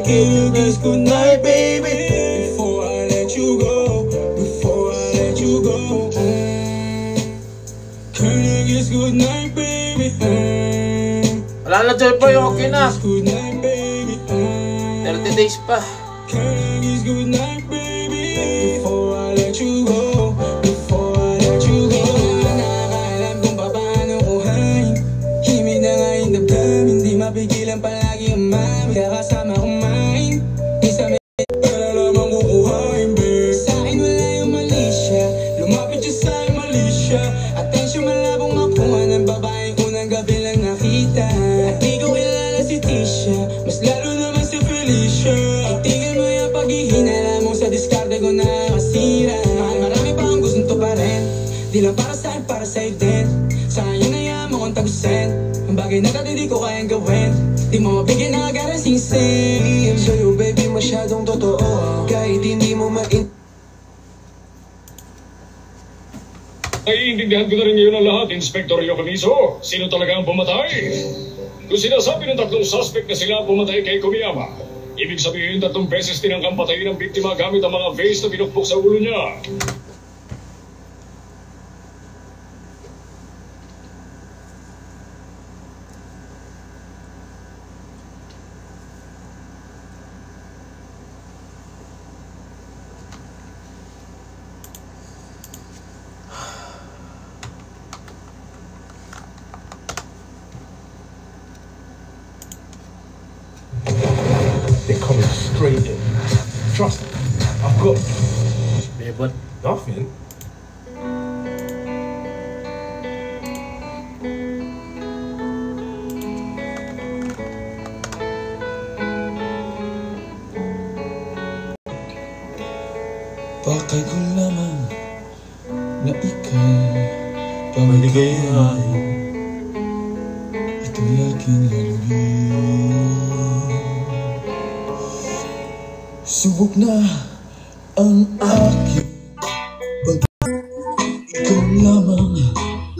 Can you kiss goodnight, baby? Before I let you go, before I let you go. Can you kiss goodnight, baby? Wala na, Joyboy, okay na. Good night, baby. 30 days pa. Can you kiss goodnight, baby? Before I let you go, before I let you go. Nakakaalam kung paano kuhain. Himig na nga yung damdam, hindi mapigilan palagi ang mami. Kaya kasama kumain, isang para lamang kukuhain, babe. Sa'kin wala yung mali siya, lumapit siya sa'yo mali siya. Atensyon malabong makuha ng babaeng unang gabi lang nakita. At di ko kilala si Tisha, mas lalo naman si Felicia. Itigil mo yung paghihinala mo sa diskarte ko na masira. Mahal, marami pa ang gustong to pa rin. Di lang para sa'kin, para sa'yo din. Sa'kin yun ayaw mo kong tagusin. Ang bagay na dati di ko kayang gawin. Di mo mabigyan na agad ang sing-sing. Sa'yo baby masyadong totoo, kahit hindi mo Naiintindihan ko na rin ngayon ang lahat, Inspector Yokamizo. Sino talaga ang pumatay? Kung sinasabi ng tatlong suspect na sila pumatay kay Kumiyama, ibig sabihin 3 beses tinangkang patayin ng biktima gamit ang mga vase na pinukpok sa ulo niya. They're coming straight in. Trust me, I've got Bebot. nothing. Pakay ko lamang na ika'y Maligayay. Ito'y aking lalugin. Subok na ang aking ikaw lamang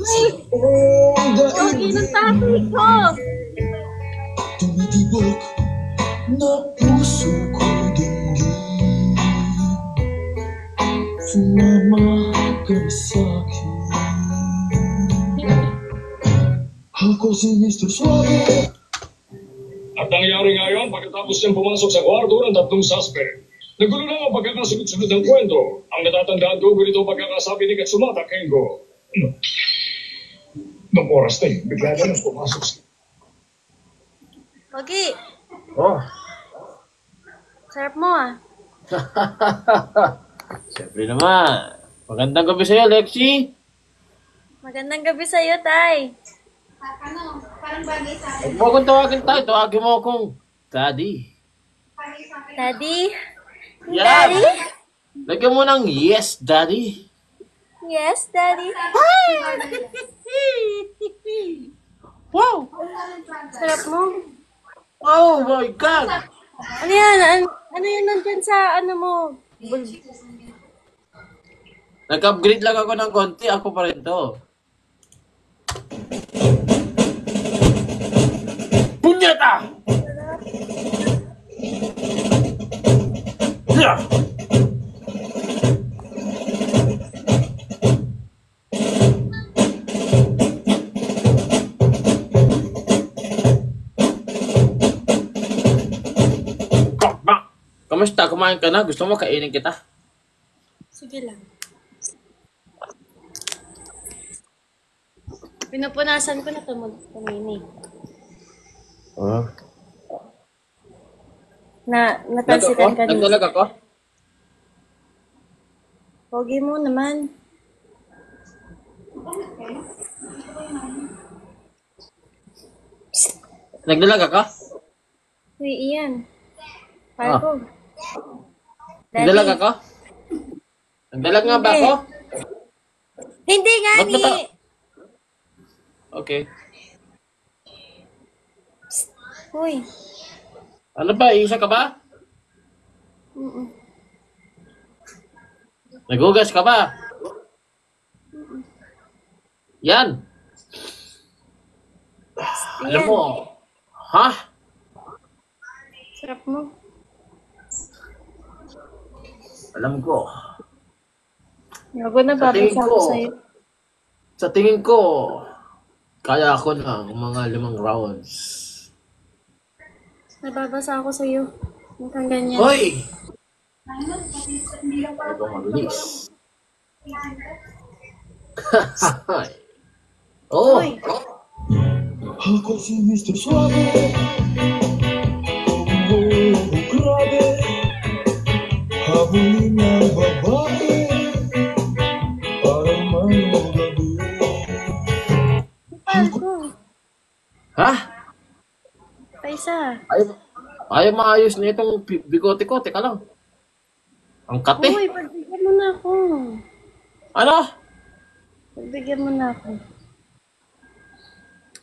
sa buong Okay, ng topic ko. tumitibok na puso ko dinggin. Sumama ka sa'kin. Ako si Mr. Suave. At nangyari ngayon pagkatapos niyang pumasok sa kwarto ng 3 suspect. Nagulo na ang pagkakasunod-sunod ng kwento. Ang natatandaan ko ganito pagkakasabi ni Katsumata Kengo. Noong oras na yun, bigla na lang pumasok siya. Okay, Oh. sarap mo ah. Siyempre naman. Magandang gabi sa'yo, Lexi. Magandang gabi sa'yo, Tay. Parang bagay sa akin. Huwag mo akong tawagin tayo. Tawagin mo akong Daddy. Daddy? Yan. Daddy? Lagyan mo ng yes, Daddy. Yes, Daddy. Wow! Sarap mo. Oh my God! Ano yan? Ano yan nandyan sa ano mo? Nag-upgrade lang ako ng konti. Ako pa rin to. Punyeta! Yeah! Kamusta? Kumain ka na? Gusto mo kainin kita? Sige lang. Pinupunasan ko na tumini. Oh. Natalsikan ka Nagdalag ako? Pogi mo naman. Nagdalag ako? Uy, Ian. Parko. Nagdalag ako? Nagdalag nga ba ako? Hindi nga Ba't ni. ba Okay. Uy. Ano ba? Isa ka ba? Nagugas ka ba? Yan. Alam mo. Ha? Sarap mo. Alam ko. Gago na babasa ako sa'yo. Sa tingin ko, kaya ako ng mga 5 rounds. Nababasa ako sa'yo. Mukhang ganyan. Hoy! Ito mabilis. Oh! Hoy! Ako si Mr. Suave. Oh, grabe. Habulin ng babae. Parang mayroong gabi. Pago. Ha? Paisa. Ayaw maayos na itong bigote ko. Teka lang. Ang kate. Uy, pagbigyan mo na ako. Ano? Pagbigyan mo na ako.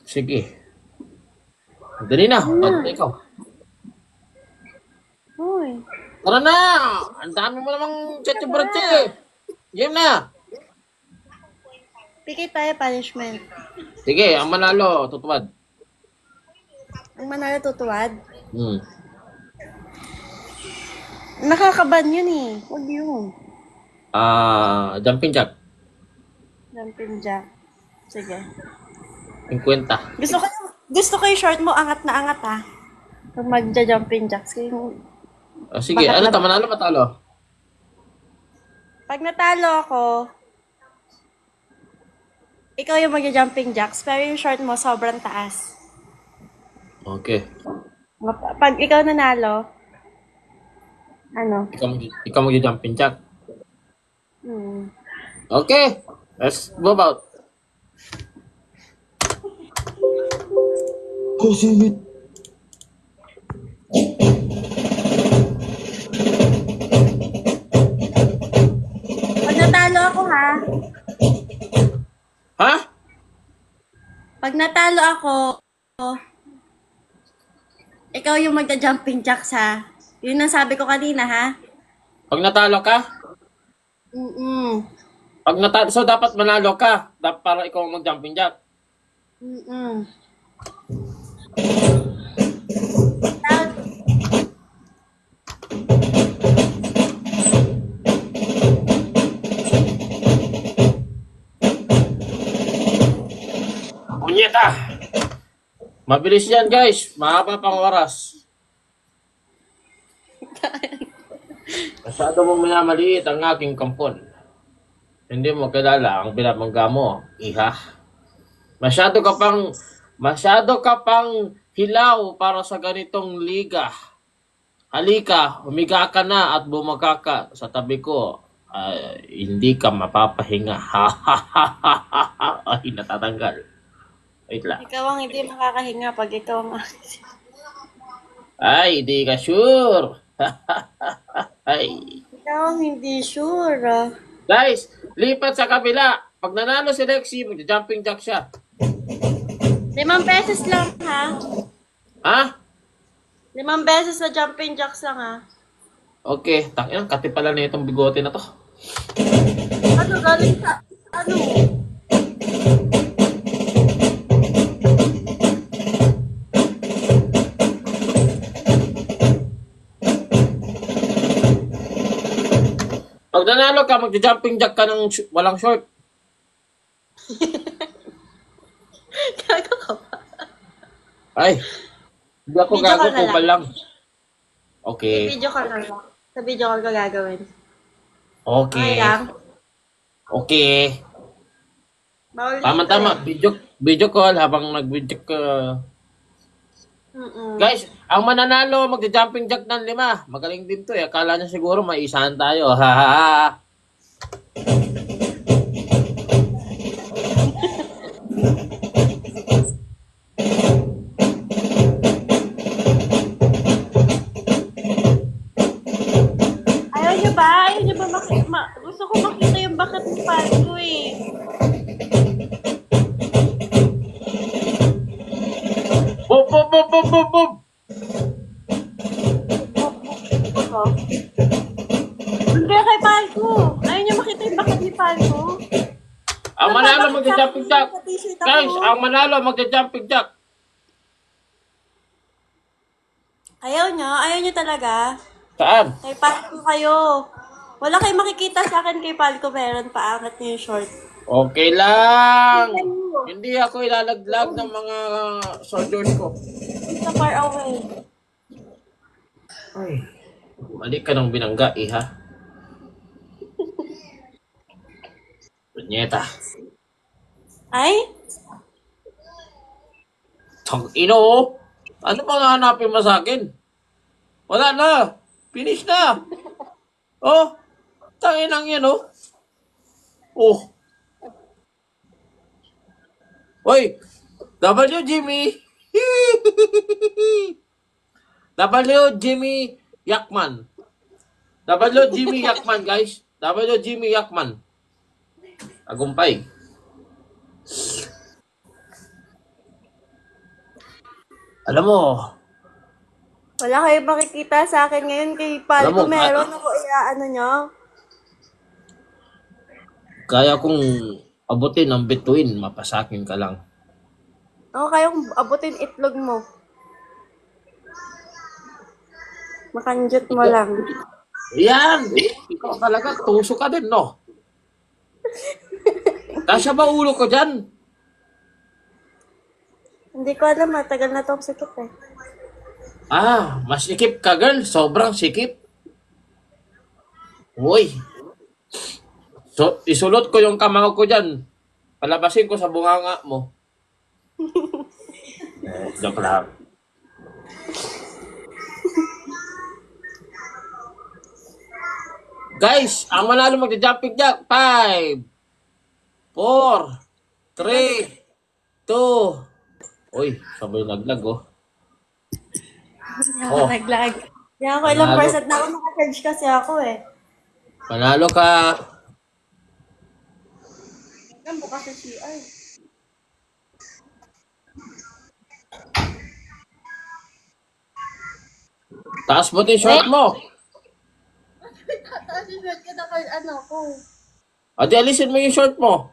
Sige. Dali na. Pag ikaw. Uy. Tara na! Ang dami mo namang chatche-bratche. Game na. Pikit tayo punishment. Sige, ang manalo, tutuwad. Ang manalo tutuwad. Nakakaban yun eh. Huwag yun. Jumping jack. Jumping jack. Sige. 50. Gusto ko yung short mo, angat na angat ha. Pag magja-jumping jacks. Sige, Bakit ano na- ta? Manalo, matalo? Pag natalo ako, ikaw yung magja-jumping jacks, pero yung short mo sobrang taas. Okay. Pag ikaw nanalo, ano? Ikaw mag-jumping jack. Okay. Let's move out. Kasi Pag natalo ako ha, Ha? pag natalo ako, ikaw yung magja-jumping jacks ha. Yun ang sabi ko kanina ha. Pag natalo ka? Pag natalo, so dapat manalo ka. Dapat para ikaw ang mag-jumping jack. Punyeta! Mabilis yan guys. Mahaba pang oras. Masyado mong minamaliit ang aking kampon. Hindi mo kilala ang binabangga mo, iha. Masyado ka pang hilaw para sa ganitong liga. Halika, humiga ka na at bumaga ka sa tabi ko. Hindi ka mapapahinga. Ay, natatanggal. Wait lang. Ikaw ang hindi makakahinga pag ikaw ang... Ay, hindi ka sure. Ay. Ikaw ang hindi sure ah. Guys, lipat sa kabila. Pag nanalo si Lexi, mag-jumping jack siya. 5 pesos lang ha. Ha? 5 beses na jumping jacks lang ha. Okay, takinang kati pala na itong bigote na to. Ano, galing sa... Ano? Pag nanalo ka, mag-jumping jack ka ng walang short. Gago ka ba? Ay, hindi ako Video gago, call na lang. kupal lang. Okay. Video call na lang. Sa video call ko gagawin. Okay. Okay lang. Okay. Bawal Tama-tama. Video call habang nag-video ka. Guys, ang mananalo, mag-jumping jack ng 5. Magaling din to eh. Akala niya siguro may isahan tayo. Ha ha ha. Ayaw niyo ba? Ayaw niyo ba gusto ko makita yung bakat ng pan ko eh. Boom, boom, boom, boom, boom, boom. Doon kaya kay Palco. Ayaw niyo makita yung bakat ni Palco. Ang manalo, mag-jumping jack. Guys, ang manalo, mag-jumping jack. Ayaw niyo? Ayaw niyo talaga? Saan? Kay Palco kayo. Wala kayong makikita sa akin kay Pal ko meron paangat niya yung short. Okay lang. Hindi ako ilalaglag ng mga soldiers ko. It's so far away. Ay. Mali ka ng binangga, iha. Punyeta. Ay? Ino, ano pang hanapin mo sa akin? Wala na. Finish na. Oh, tanginang yan, oh. Oh. Hoy, W. Jimmy. W. Jimmy Yakman. W. Jimmy Yakman, guys. W. Jimmy Yakman. Agumpay. Alam mo, Wala kayong makikita sa akin ngayon kay Pal Alam ko mo, meron ako iaano nyo. kaya kong abutin ang bituin, mapasakin ka lang. Ako kayong abutin itlog mo. Makanjut mo lang. Yan! Ikaw talaga, tuso ka din, no? Kasya ba ulo ko dyan? Hindi ko alam, matagal na itong sikip eh. Ah, mas sikip ka, girl. Sobrang sikip. Uy. So, isulot ko yung kamao ko dyan. Palabasin ko sa bunganga mo. Joke lang. Guys, ang manalo magja-jumping jack. 5, 4, 3, 2. Uy, sabay naglag, oh. Oh. Naglag. Kaya ako ilang Panalo. percent na ako naka-charge kasi ako eh. Panalo ka. Yan, bukas sa CR. Taas mo yung short mo. Tapos yung ka na kay ano ko. Ate, alisin mo yung short mo.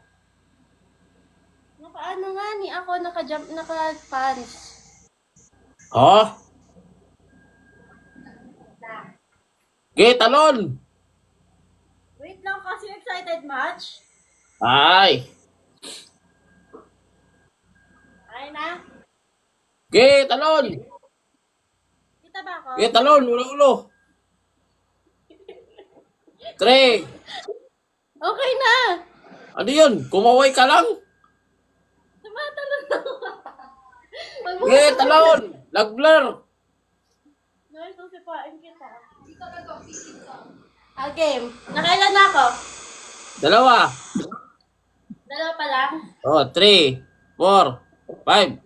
Naka-ano nga ni ako, naka-jump, naka-pants. Oh. Okay, talon. Wait lang kasi excited match. Ay. Ay na. Okay, talon. Kita ba ako? Okay, talon. Ulo-ulo. 3. Okay na. Ano yun? Kumaway ka lang? Tumatalon ako. Okay, talon. Lag-blur. Nasusipain kita. Game. Nakailan na ako? 2. Dalawa pa lang. Oh, 3, 4, 5.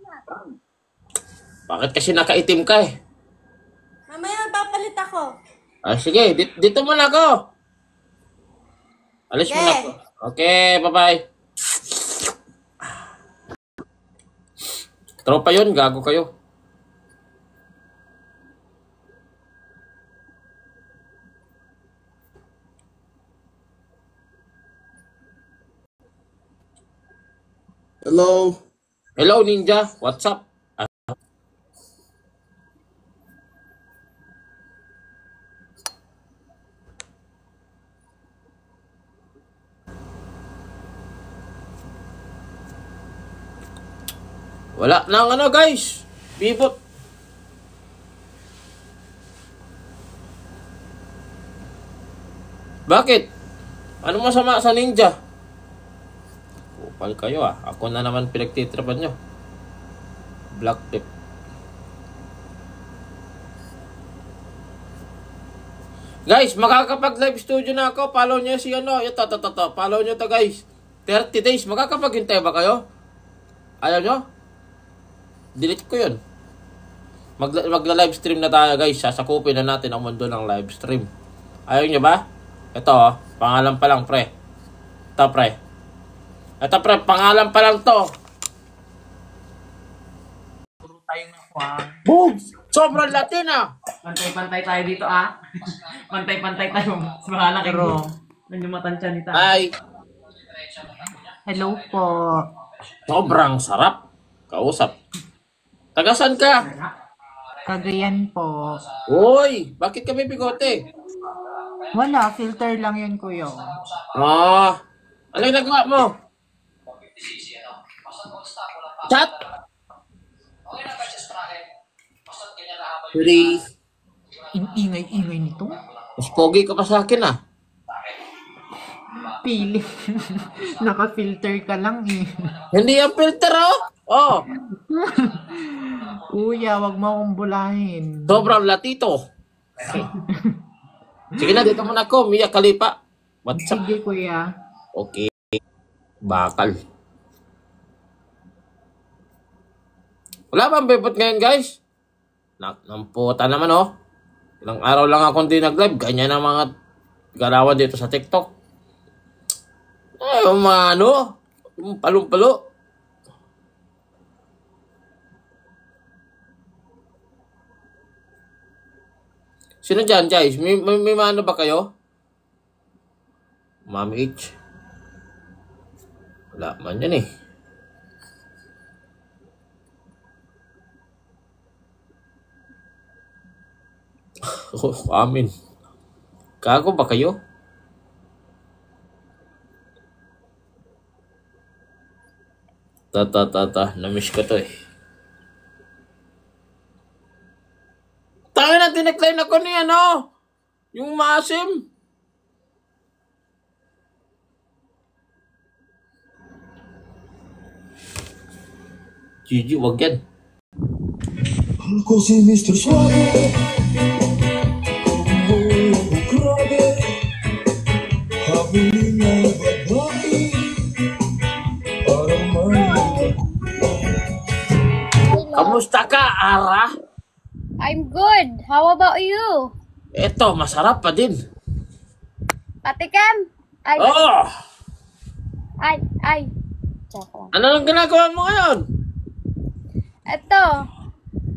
Bakit kasi nakaitim ka eh? Mamaya magpapalit ako. Ah, sige, dito muna ako. Alis Okay. muna ako. Okay, bye-bye. Tropa yun, gago kayo. Hello. Hello, Ninja. What's up? Wala nang ano, guys. Pivot. Bakit? Ano masama sa Ninja? Upal kayo ah. Ako na naman pinagtitrapan nyo. Black tip. Guys, makakapag live studio na ako. Follow nyo si ano. Ito. Follow nyo to, guys. 30 days. Makakapaghintay ba kayo? Ayaw nyo? Delete ko yun. Magla-live stream na tayo, guys. Sasakupin na natin ang mundo ng live stream. Ayaw nyo ba? Ito, oh. Pangalan pa lang, pre. Ito, pre. Ito, pre. Pangalan pa lang to. Puro tayong nakuha. Boom! Sobrang Latin, ah. Pantay-pantay tayo dito, ah. Pantay-pantay tayo. Sa mga laki mo. Medyo matansya nita. Ay, Hello po. sobrang sarap. Kausap. Tagasan ka? Cagayan po. Uy, bakit kami bigote? Wala, filter lang yun, kuya. Ah. Ano yung nagawa mo? Chat? Please. Ingay-ingay nito. Mas pogi ka pa sa akin ah. Pili. Naka-filter ka lang eh. Hindi yung filter oh. Oh. Kuya, wag mo akong bulahin. Sobrang latito. Sige na, dito muna ako. Mia Khalifa. What's up? Sige, kuya. Okay. Bakal. Wala bang bebot ngayon, guys? Namputa naman, oh. Ilang araw lang ako hindi nag-live. Ganyan ang mga galawan dito sa TikTok. Ay, yung mga ano, yung palong-palo. Sino dyan, guys? May ano ba kayo? Mami H. Wala man yan eh. Oh, amin. Gago ba kayo? Namiss ko to eh. Tangin na, dinecline ako ni ano? Yung maasim. Gigi, wag yan. Ako si Mr. Suave. Grabe. Habulin na babae. Parang may... Kamusta ka, Ara? I'm good. How about you? Eto, masarap pa din. Patikim? Ay, Oh! ay. Tsaka. Ano lang ginagawa mo ngayon? Eto,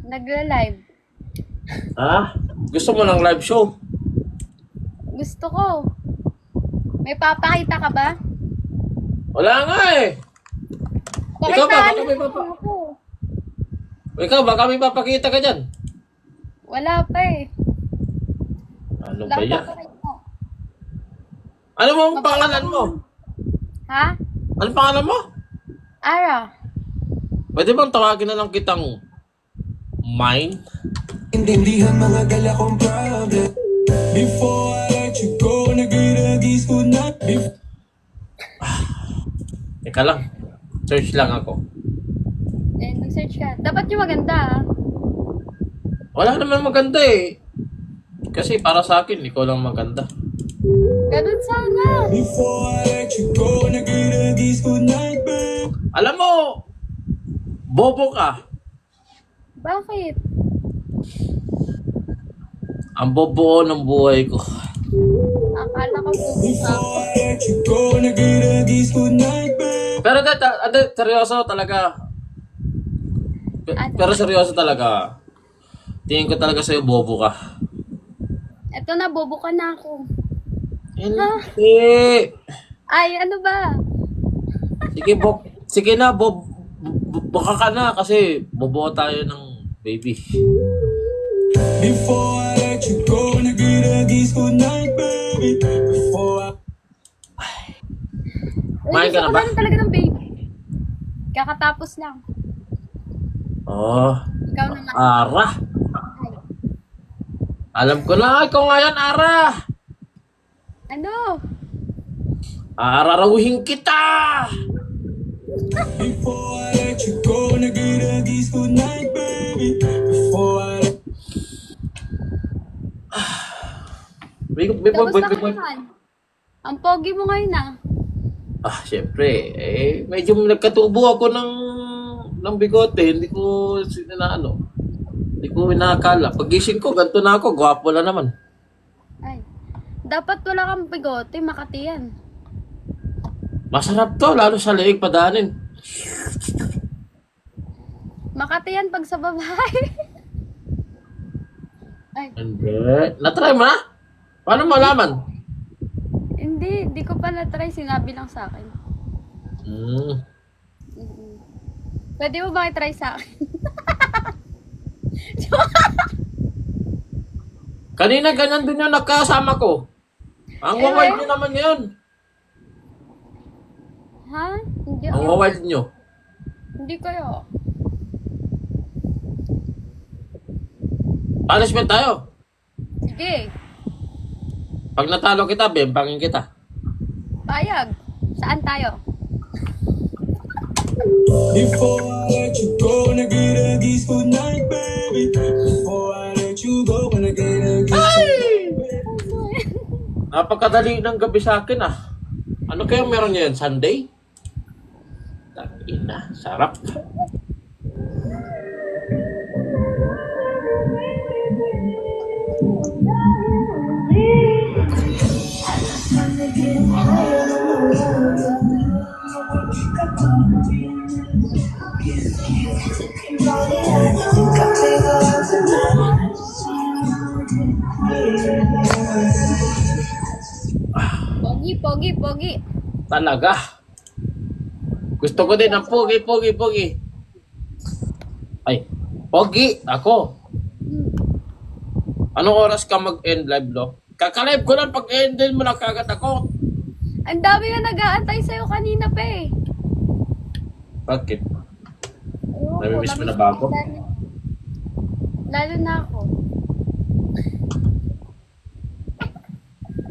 nagla-live. Ha? Gusto mo ng live show? Gusto ko. May papakita ka ba? Wala nga eh. Ikaw ba? Baka may Ikaw, baka may papakita ka dyan. Wala pa eh. Ano Wala ba yan? pa rin mo. Ano mo ang pangalan mo? Ha? Ano pangalan mo? Ara. Pwede bang tawagin na lang kitang mine? Intindihan mga gala kong problem. Before I let you go, nagiragis ko na. Teka lang. Search lang ako. Eh, nag-search ka. Dapat yung maganda ah. Wala naman maganda eh. Kasi para sa akin, ikaw lang maganda. Ganun sana. Before I let you go, nagiragis ko na. Alam mo, bobo ka. Bakit? Ang bobo ng buhay ko. Akala ko bubuka. Before I let you go, nagiragis ko na. Pero seryoso talaga. Pero seryoso talaga. Tingin ko talaga sa'yo, bobo ka. Eto na, bobo ka na ako. Hindi. Ay, ano ba? Sige na, baka ka na kasi bobo tayo ng baby. Before I let you go, nagiragis ko na, baby. Before Kumain ka na ba? Gusto ko talaga ng baby. Kakatapos lang. Oh, Ikaw naman. Ara. Alam ko na, ikaw nga yan, Ara. Ano? Ararawin kita. Before I let you go, nagiragis ko na, baby. Before I... Kamusta ka naman? Ang pogi mo ngayon ah. Syempre, medyo nagkatubo ako ng bigote, hindi ko inakala. Pagising ko, ganito na ako, gwapo na naman. Ay. Dapat wala kang bigote, Makati yan. Masarap to, lalo sa leeg padanin. Makati yan pag sa babae. Ay, Hindi. Natry mo na? Paano malaman? hindi ko pa na-try, sinabi lang sa akin. Pwede mo ba i-try sa akin? Kanina ganyan din yung nagkasama ko. Ang wild nyo naman ngayon. Ha? Hindi Ang ako. wild nyo. Hindi kayo. Punishment tayo. Sige. Pag natalo kita, bempangin kita. Payag. Saan tayo? Before I let you go, when I get a kiss good night, baby. Before I let you go, when I get a kiss good night. Napakadali ng gabi sa akin ah. Ano kaya meron ngayon? Sunday? Tangina, sarap. Pogi, pogi, pogi. Talaga. Gusto ko din ng pogi, pogi, pogi. Ay, pogi, ako. Anong oras ka mag-end live, lo? Kakalive ko lang pag-end din mo na kagad ako. Ang dami na nag-aantay sa'yo kanina pa eh. Bakit? Ayoko, Namimiss mo na namiss ba ako? Lalo na ako.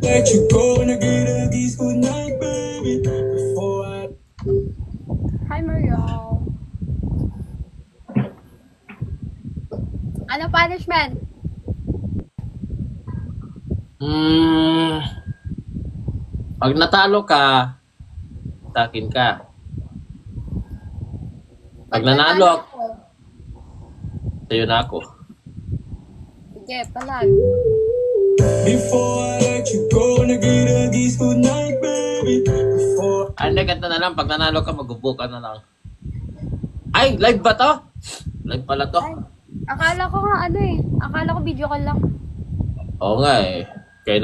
Let you go, when I get a kiss good night, baby. Before I Hi, Mario. Ano punishment? Pag natalo ka, takin ka. Pag nanalo ako, sa'yo na ako. Sige, palag. Before I let you go, when I get a kiss good night, baby. Before Hindi, ganito na lang. Pag nanalo ka, mag-book ka na lang. Ay, live ba to? Live pala to. Akala ko nga ano eh. Akala ko video call lang. Oo nga eh. Kaya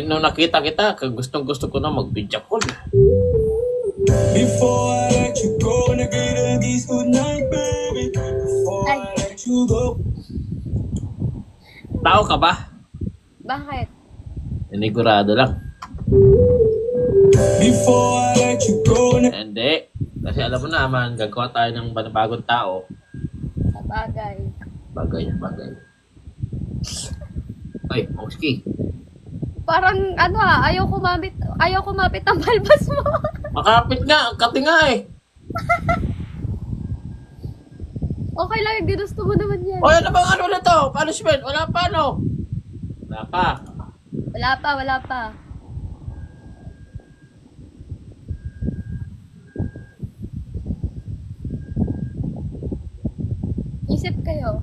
nung nakita kita, gustong gusto ko na mag-video call. Before I let you go, when I get a kiss good night, baby. Before I let you go. Tao ka ba? Bakit? Inigurado lang. Before I let you go, when I Hindi. Kasi alam mo naman, gagawa tayo ng bagong tao. Sa bagay. Bagay. Ay, Moski. Parang ano ayaw kumapit ang balbas mo. Makapit nga, kati nga eh. Okay lang, ginusto mo naman yan. O, ano bang ano na to? Punishment? Wala pa, no? Wala pa. Wala pa. Isip kayo.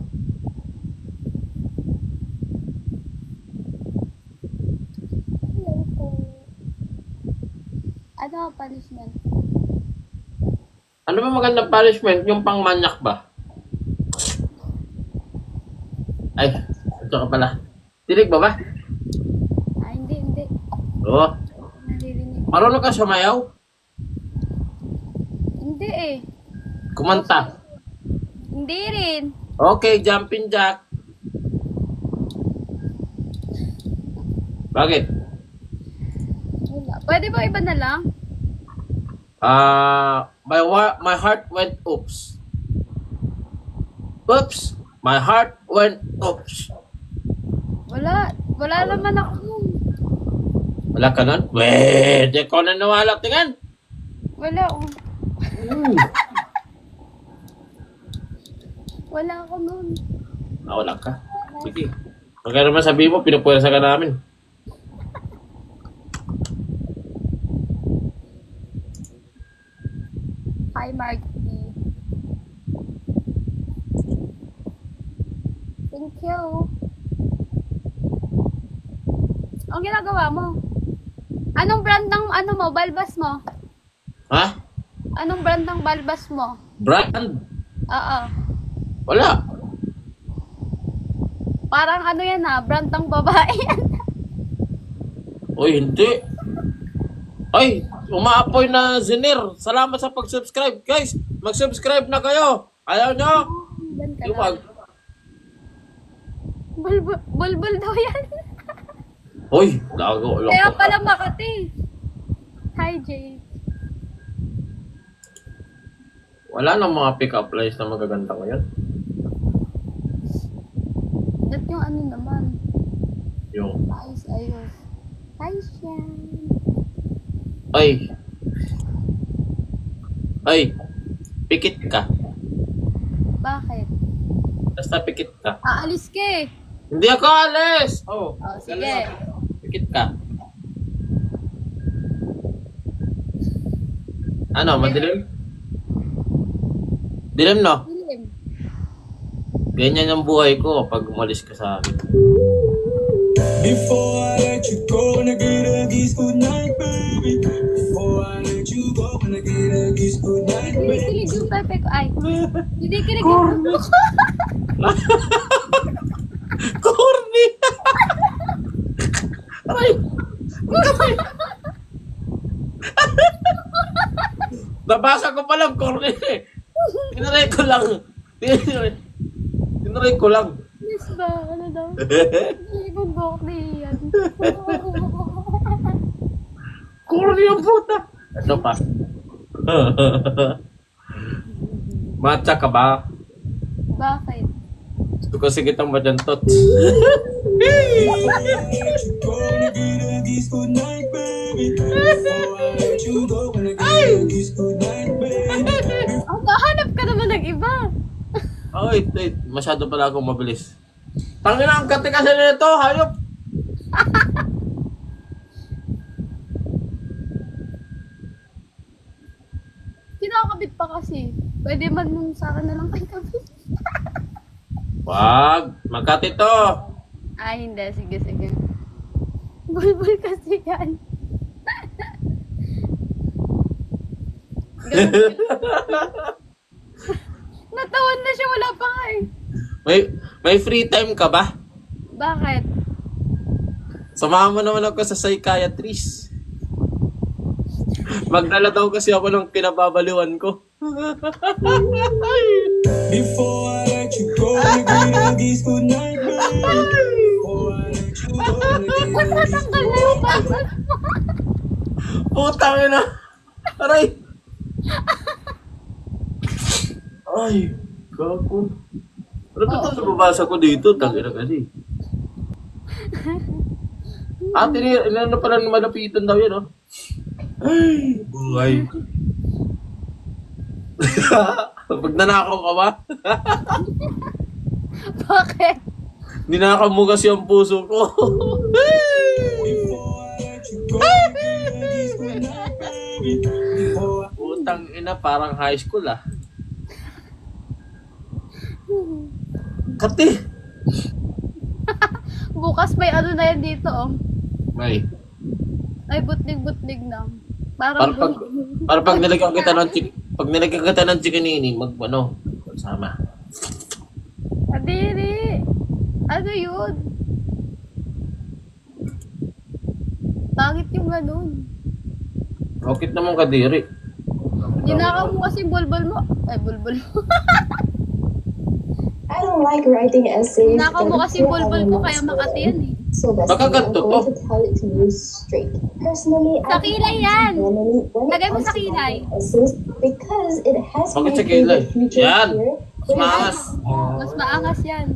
Hello po. Ano ang punishment? Ano ba magandang punishment? Yung pang-manyak ba? Ay, ito ka pala. Dinig ba ba? Hindi. Oo. Naririnig. Marunong ka sumayaw? Hindi eh. Kumanta? Hindi rin. Okay, jumping jack. Bakit? Wala. Pwede ba iba na lang? My heart went oops. Oops. My heart went oops. Wala naman ako nun. Wala ka nun? Weh, di ko nanawala. Tingnan. Wala ako. Wala ako nun. Wala ka. Sige. Pagka naman sabihin mo, pinupuwersa ka namin. Hi, Marky. Thank you. Ang ginagawa mo? Anong brand ng balbas mo? Ha? Anong brand ng balbas mo? Brand? Oo. Wala. Parang brand ng babae yan. Uy, hindi. Ay, umaapoy na Zenir. Salamat sa pag-subscribe. Guys, mag-subscribe na kayo. Ayaw nyo? Ban ka Iwag. Bulbul daw yan. Hoy, lago. Kaya pala Makati. Hi, Jay. Wala nang mga pick-up lines na magaganda ngayon. At yung ano naman. Yung, Ayos. Ayos yan. ay. Ay, pikit ka. Bakit? Basta pikit ka. Aalis ka eh. Hindi ako alis! Oh, Sige. pikit ka. Ano, madilim? Dilim, no? Dilim. Ganyan ang buhay ko pag umalis ka sa akin. Before I let you go, and I get a kiss good night, baby. Before I let you go, and I get a kiss good night, baby. Kilig yung pepe ko. Ay. Hindi kilig yung pepe ko. Corny! Aray! Nabasa ko palang corny. Tinaray ko lang. Tinaray ko lang. Miss ba? Ano daw? Hindi ko bokli yan. Corny ang puta. Ano pa? Matcha ka ba? Bakit? Gusto ko sige itong majantot. Oh, nahanap ka naman ng iba. Oh, wait. Masyado pala akong mabilis. Tangin ang kati kasi nito, hayop. Kinakabit pa kasi. Pwede man nung sa akin na lang kay kabit. Wag, magkati to. Ay, hindi. Sige. Bulbul kasi yan. Natawan na siya, wala pa nga eh. May free time ka ba? Bakit? Samahan mo naman ako sa psychiatrist. Magdala daw kasi ako ng pinababaliwan ko. Before I let you go, and I get a kiss good night, baby. Before I let you go, and I get a kiss Natanggal na yung basag mo. Putang ina. Aray. Ay, gago. Ano ba ito nababasa ko dito? Tangina kasi. Ate, ano pala malapitan daw yan, oh. Ay, buhay. Pag nanakaw ka ba? Bakit? Ninakaw mo kasi ang puso ko. Putang ina, parang high school ah. Kati. Bukas may ano na yan dito, oh. May. Ay, butlig-butlig na. Parang Para pag nilagyan kita ng chikinini, sama. Adiri! Ano yun? Bakit yung ganun? Bakit naman kadiri? Ginakaw mo kasi bulbul mo. Ay, bulbul mo. I don't like writing essays. Ginakaw mo kasi bulbul ko kaya Makati yan eh. So that's Baka why I'm ganito going to. to tell it to you straight. Personally, Sa kilay yan! when Lagay it mo comes sa to kilay. writing essays, because it has Bakit my sa kilay? favorite features Yan! here. Mas maangas. Mas maangas yan.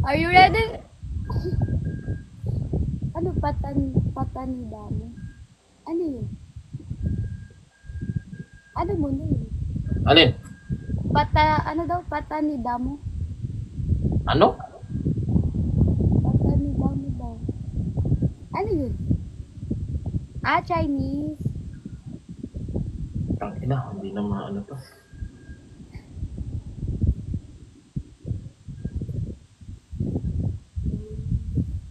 Are you ready? Ano patanida mo? Ano yun? Ano mo na yun? Alin? Ano daw? Patanida mo? Ano? Patanida mo daw. Ano yun? Chinese. Ang ina, hindi na maano to.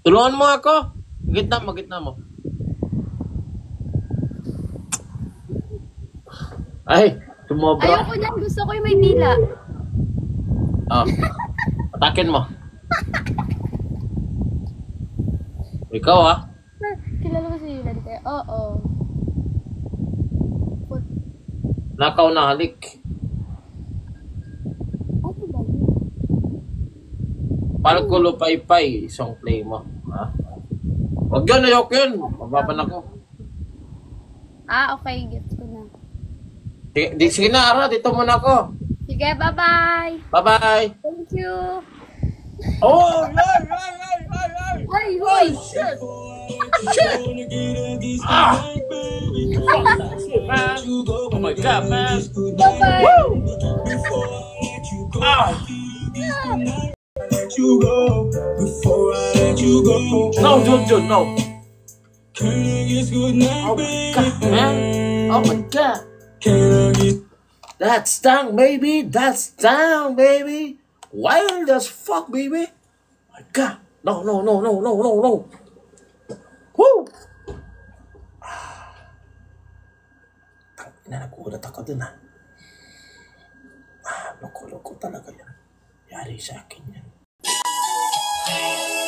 Tulungan mo ako. Gitna mo. Ay, tumobra. Ayoko niyan. Gusto ko yung may dila. Ah, atakin mo. Ikaw ah. Kilala mo si Yulan kaya? Oo. Nakaw na halik. Ano ba yun? Palkulo paypay, isang play mo. Ha? Huwag yun, ayoko yun. Mababan ako. Okay. Gets ko na. Sige na, Ara. Dito muna ako. Sige, bye-bye. Bye-bye. Thank you. Oh, ay! Hoy, hoy. Shit! Oh my God, man. Bye-bye. Let you go before I let you go. No, Jojo, no. Can I get good night, Oh my God, man. Oh my God. Can I get That's down, baby. That's down, baby. Wild as fuck, baby. My God. No. Woo! Tangina, nagulat ako dun, ah. Loko-loko talaga yan. Yari sa akin yan.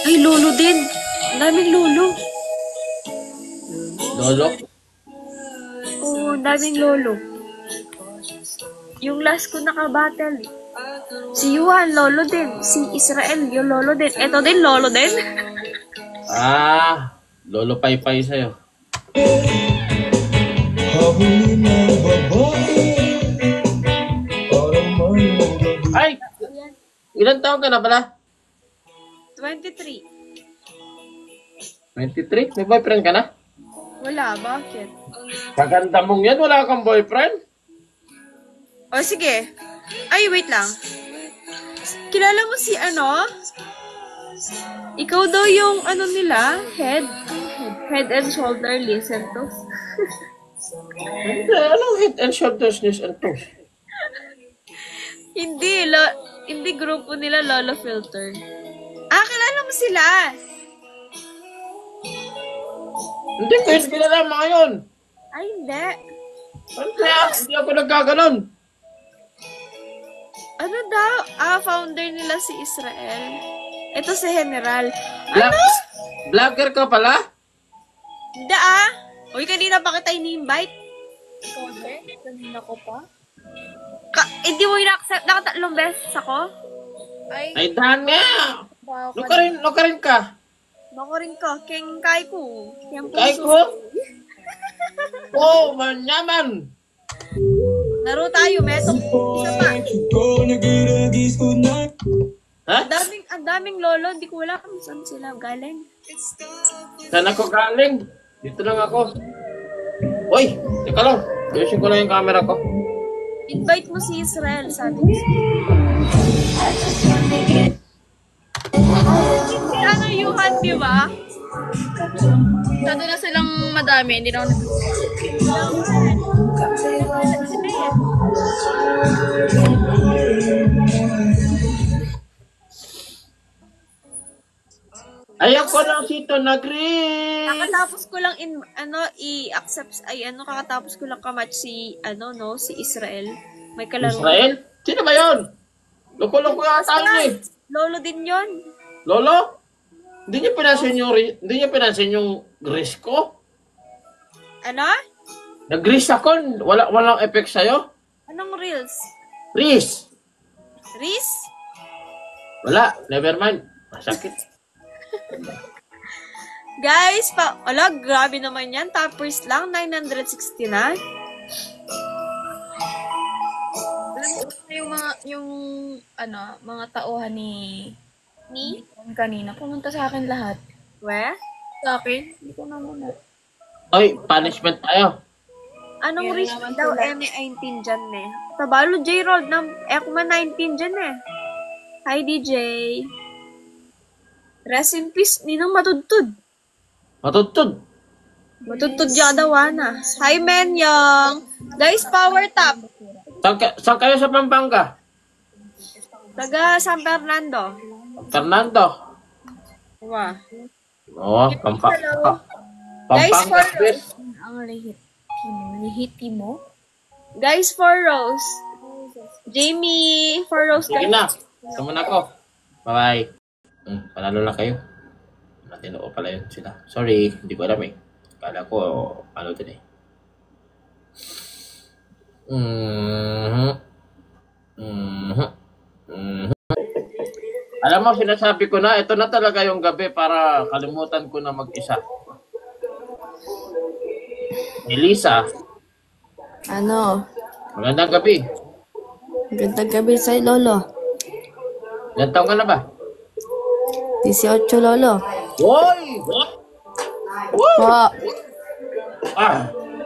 Ay, lolo din. Ang daming lolo. Lolo? Oo, ang daming lolo. Yung last ko nakabattle. Si Yuan, lolo din. Si Israel, yung lolo din. Eto din, lolo din. Lolo pay-pay sa'yo. Habulin ng babae para may Ay! Ilan taon ka na pala? 23. 23? May boyfriend ka na? Wala, bakit? Kaganda mong yan, wala kang boyfriend? O, sige. Ay, wait lang. Kilala mo si ano? Ikaw daw yung ano nila? Head and shoulder listen to. Hindi, anong head and shoulders news and toes? Hindi grupo nila Lolo Filter. Kilala mo sila. Hindi ko yun kilala mga yun. Ay, hindi. Hindi ako nagkaganon. Ano daw? Founder nila si Israel. Ito si General. Vlogger ka pala? Hindi Uy, kanina pa kita ini-invite. Ikaw, kanina ko pa. Hindi mo ina-accept. Nakatatlong beses ako. Ay, dahan nga. Loka rin ka. Bako rin ka. Keng kay ko. Kay ko? Oh, manyaman. Laro tayo, Metong. Isa pa. Ha? Ang daming lolo. Hindi ko wala kung saan sila galing. Saan ako galing? Dito lang ako. Uy, teka lang. Ayusin ko lang yung camera ko. Invite mo si Israel, sabi ko. Ano Yuhan, di ba? Masyado na silang madami. Hindi na ako Ayoko lang sito na green. Kakatapos ko lang kakatapos ko lang kamatch si si Israel. May kalaro. Israel? Sino ba yun? Loko-loko yata yun eh. Lolo din yun. Lolo? Hindi niya pinansin yung grease ko? Ano? Nag-grease ako. Walang effect sa'yo? Anong reels? Grease. Reels? Wala. Never mind. Masakit. Guys, grabe naman yan. Toppers lang, 960 na. yung mga tauhan ni kanina. Pumunta sa akin lahat. Weh? Sa akin? Hindi ko na muna. Oy, punishment tayo. Anong risk daw? MA19 dyan eh. Tabalo J-Roll ng Ekma 19 dyan eh. Hi DJ. Rest in peace, ninang matudtud. Matutod. Matudtud yung adawana. Hi Menyong. Guys, power tap. Saan kayo sa Pampanga? Taga San Fernando. Fernando. Wow. Oo, Pampanga. Guys, for Rose. Ang lihiti mo? Guys, for Rose. Jamie, for Rose. Sige na. Tama na ako. Bye-bye. Panalo lang kayo. Natinoo pala yun sila. Sorry, hindi ko alam eh. Kala ko, ano din eh. Alam mo, sinasabi ko na, ito na talaga yung gabi para kalimutan ko na mag-isa. Elisa, Ano? magandang gabi. Gandang gabi sa'yo, Lolo. Ilan taon ka na ba? 18, Lolo. Hoy! Po,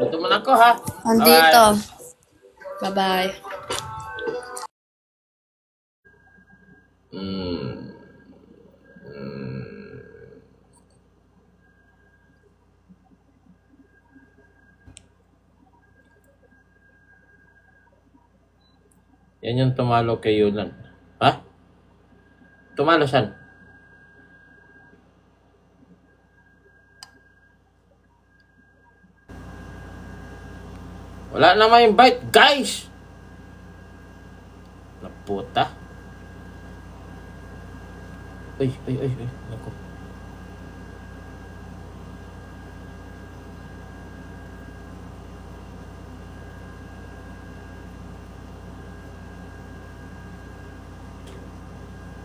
Ito mo na ako, ha? andito. Bye-bye. Yan yung tumalo kay Yulan. Ha? Tumalo saan? Wala na may invite, guys! Naputa. Ay. Naku.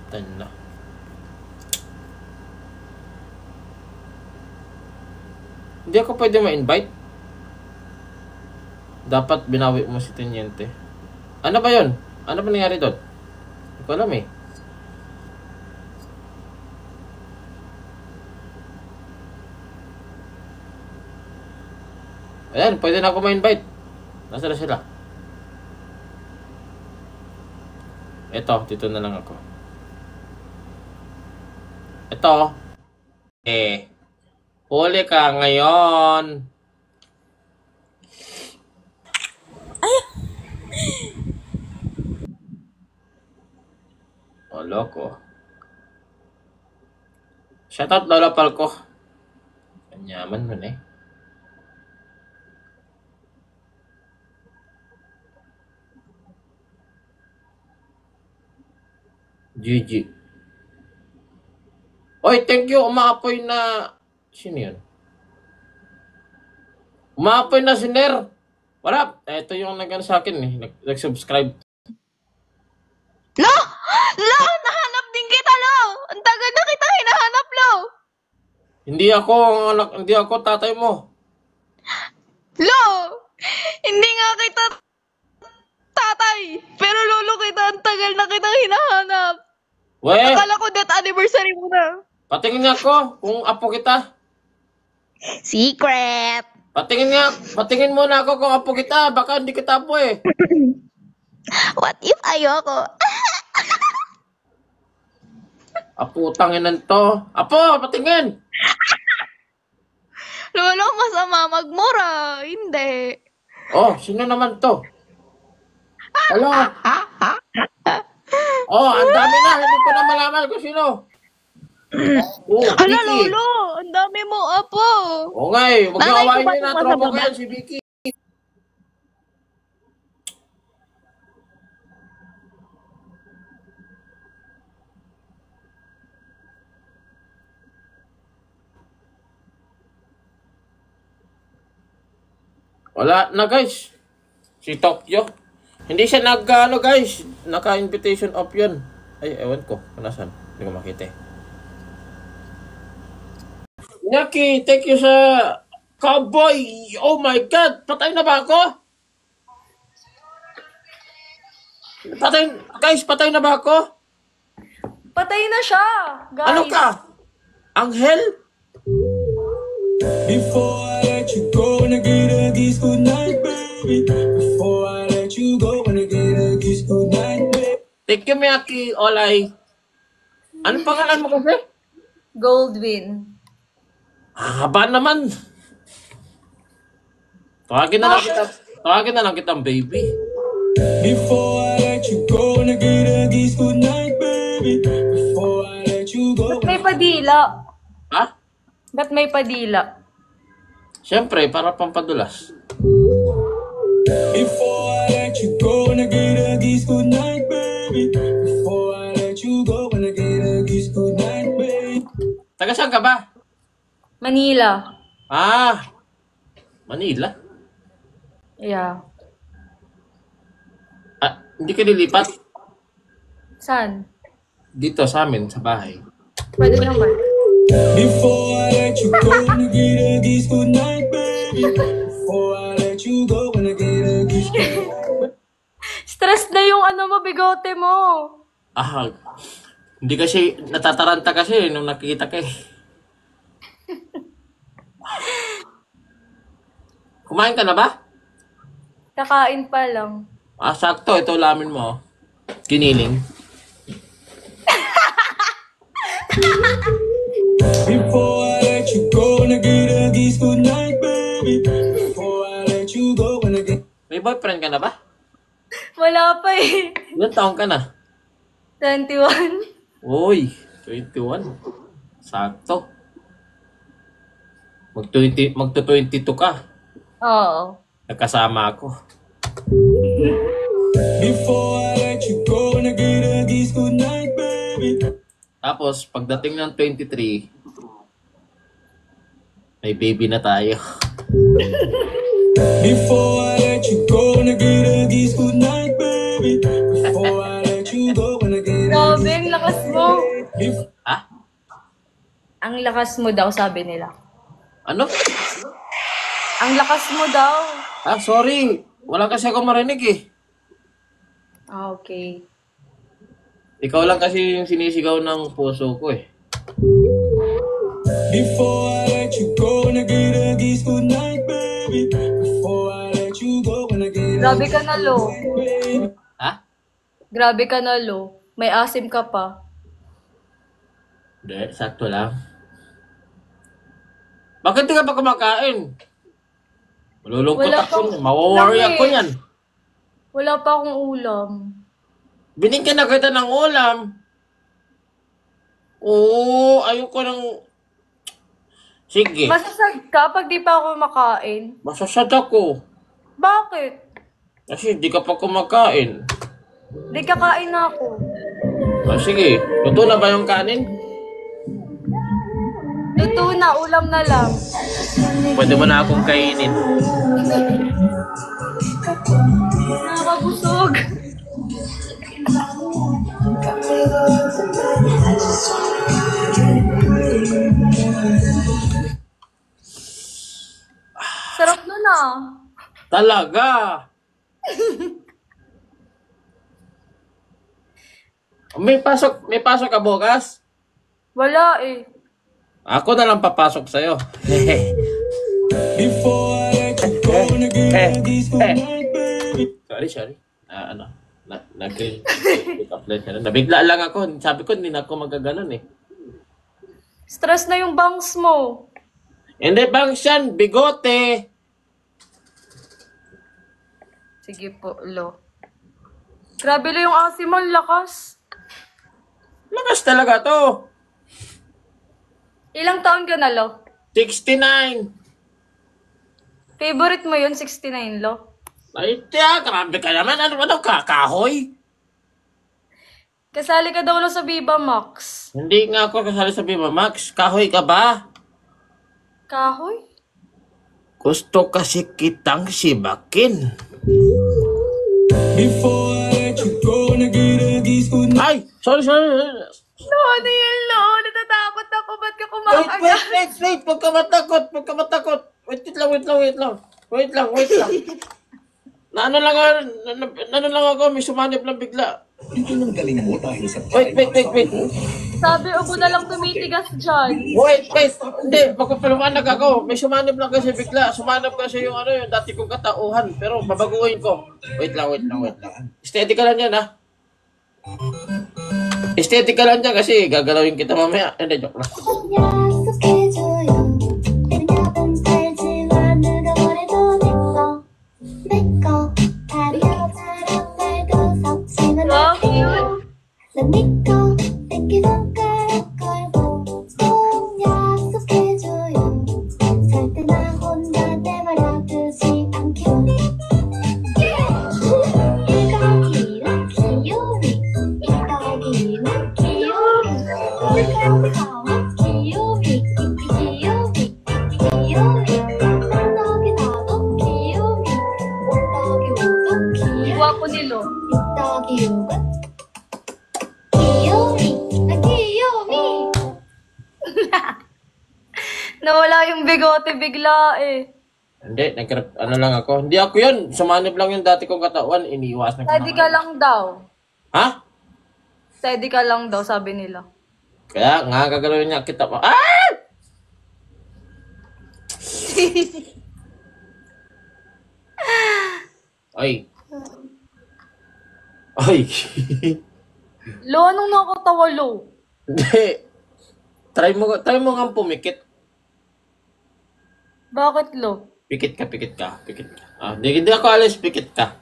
Tanda. Hindi ako pwede ma-invite. Dapat binawi mo si Teniente. Ano ba yun? Ano ba nangyari doon? Hindi ko alam eh. Ayan, pwede na ako ma-invite. Nasaan na sila? Eto, dito na lang ako. Ito. Huli ka ngayon. Oh, loko. Shoutout Lola Palco. Kanyaman nun eh. GG. Oy, thank you. Umaapoy na... Sino yun? Umaapoy na si Ner. Wala. Ito yung nag-ano sa akin eh. Nag-subscribe. Lo! Lo! Nahanap din kita, Lo! Ang tagal na kita hinahanap, Lo! Hindi ako ang anak, hindi ako tatay mo. Lo! Hindi nga kita tatay, pero lolo kita, ang tagal na kitang hinahanap. Weh! Akala ko death anniversary mo na. Patingin nga ako kung apo kita. Secret! Patingin muna ako kung apo kita. Baka hindi kita apo eh. What if ayoko? Apo, tanginan to. Apo, patingin! Lolo, masama magmura. Hindi. Oh, sino naman to? Hello? Oh, ang dami na. Hindi ko na malaman kung sino. Oh, Hala, Vicky. Lolo. Ang dami mo, apo. Oo nga eh. Huwag niyo Nanay ko awayin ba niyo na itong tropa ko masama? yan, si Vicky. Wala na guys. Si Tokyo. Hindi siya nag-ano guys. Naka-invitation off yun. Ay, ewan ko. Kung nasaan. Hindi ko makita eh. Naki, thank you sa cowboy. Oh my God. Patay na ba ako? Patay na ba ako? Patay na siya, guys. Ano ka? Anghel? Before I let you go, wanna get a kiss goodnight, baby. Before I let you go, wanna get a kiss goodnight, baby. Thank you, Miyaki Olay. Anong pangalan mo kasi? Goldwyn. Haba naman. Tawagin na lang kitang baby. Before I let you go, wanna get a kiss goodnight, baby. Before I let you go. Ba't may padila? Ha? Ba't may padila? Siyempre, para pampadulas. Before I let you go, wanna get a kiss goodnight, baby. Before I let you go, wanna get a kiss goodnight, baby. Taga saan ka ba? Manila. Ah, Manila? Yeah. Ah, hindi ka lilipat? Saan? dito sa amin, sa bahay. Pwede naman. Before I let you go, wanna get a kiss goodnight, baby. Before I let you go, wanna get a kiss goodnight. Stress na yung ano mo, bigote mo. Ah, hindi kasi, natataranta kasi nung nakikita ka eh. Kumain ka na ba? Kakain pa lang. Ah, sakto. Ito ulamin mo. Kiniling. Before I let you go, wanna get a kiss goodnight, baby. Before I let you go, wanna get... May boyfriend ka na ba? Wala pa eh. Ilan taong ka na? 21. Uy, 21. Sakto. Magto-22 ka. Oo. Nagkasama ako. Before I let you go, wanna get a kiss goodnight, baby. Tapos, pagdating ng 23, may baby na tayo. Before I let you go, wanna get a kiss goodnight, baby. Before I let you go, wanna get a Grabe, ang lakas mo. Ha? Ang lakas mo daw, sabi nila. Ano? Ang lakas mo daw. Ah, sorry. Wala kasi ako marinig eh. Ah, okay. Ikaw lang kasi yung sinisigaw ng puso ko eh. Before I let you go, wanna get a kiss goodnight, baby. Before I let you go, wanna get a Grabe ka na, Lo. Ha? Grabe ka na, Lo. May asim ka pa. Hindi, sakto lang. Bakit di ka pa kumakain? Malulungkot Wala ako. pang- Mawaworry Lami. ako yan. Wala pa akong ulam. Binigyan na kita ng ulam. Oo, ayoko ng... Sige. Masasad ka pag di pa ako makain. Masasad ako. Bakit? Kasi di ka pa kumakain. Di kakain na ako. Ah, sige. Luto na ba yung kanin? Luto na, ulam na lang. Pwede mo na akong kainin. Nakakabusog. Sarap nun ah. Talaga. May pasok ka bukas? Wala eh. Ako na lang papasok sa'yo. Before I let you go, wanna get a kiss goodnight, baby. Sorry. Nag-grill up line ka na. Nabigla lang ako. Sabi ko, hindi na ako magaganon eh. Stress na yung bangs mo. Hindi bang siyan, bigote. Sige po, Lo. Grabe lo yung asim mo, ang lakas. Lakas talaga to. Ilang taon ka na, Lo? 69. Favorite mo yun, 69, Lo? Ay, tiya, grabe ka naman. Ano kakahoy? Kasali ka daw, Lo, sa Viva Max. Hindi nga ako kasali sa Viva Max. Kahoy ka ba? Kahoy? Gusto kasi kitang sibakin. Before I let you go, wanna get a kiss goodnight. Ay! Sorry. Lo, ano yun, Lo? Natatakot ako. Ba't ka kumakagat? Wait. Huwag ka matakot. Wait lang. Ano lang ako, may sumanib lang bigla. Ito ng galing mo dahil sa... Wait. Sabi, ubo na lang tumitigas dyan. Wait. Hindi, magpapalumanag ako. May sumanib lang kasi bigla. Sumanib kasi yung dati kong katauhan. Pero babaguhin ko. Wait lang. Steady ka lang yan, ha? Steady ka lang dyan kasi gagalawin kita mamaya. Hindi, joke lang. 약속해줘요. 그녀는 살지만 누가 뭐래도 내꺼 다른 여자랑 말도 섞지만 Love you. 난 니꺼 새끼손가락 걸고 꼭 약속해줘요. 절대 나 혼자 내버려두지 않기로. 일거기는 귀요미 이거기는 귀요미 일거기는 귀요미 떡떡이 나도 귀요미 오떡이 오도 귀요미 Iwa ko ni Lo. 떡이 오고 귀요미 Nawala yung bigote bigla eh. Hindi, ano lang ako. Hindi ako yun. Sumanib lang yung dati kong katawan. Iniiwasan ko Steady ka lang daw. Ha? Steady ka lang daw, sabi nila. Kaya nga, gagalawin niya kita pa. Ah! Ay. Ay. Lo, anong nakatawa, Lo? Hindi. Try mo nga pumikit. Bakit, Lo? Pikit ka. Ah, hindi ako alis, pikit ka.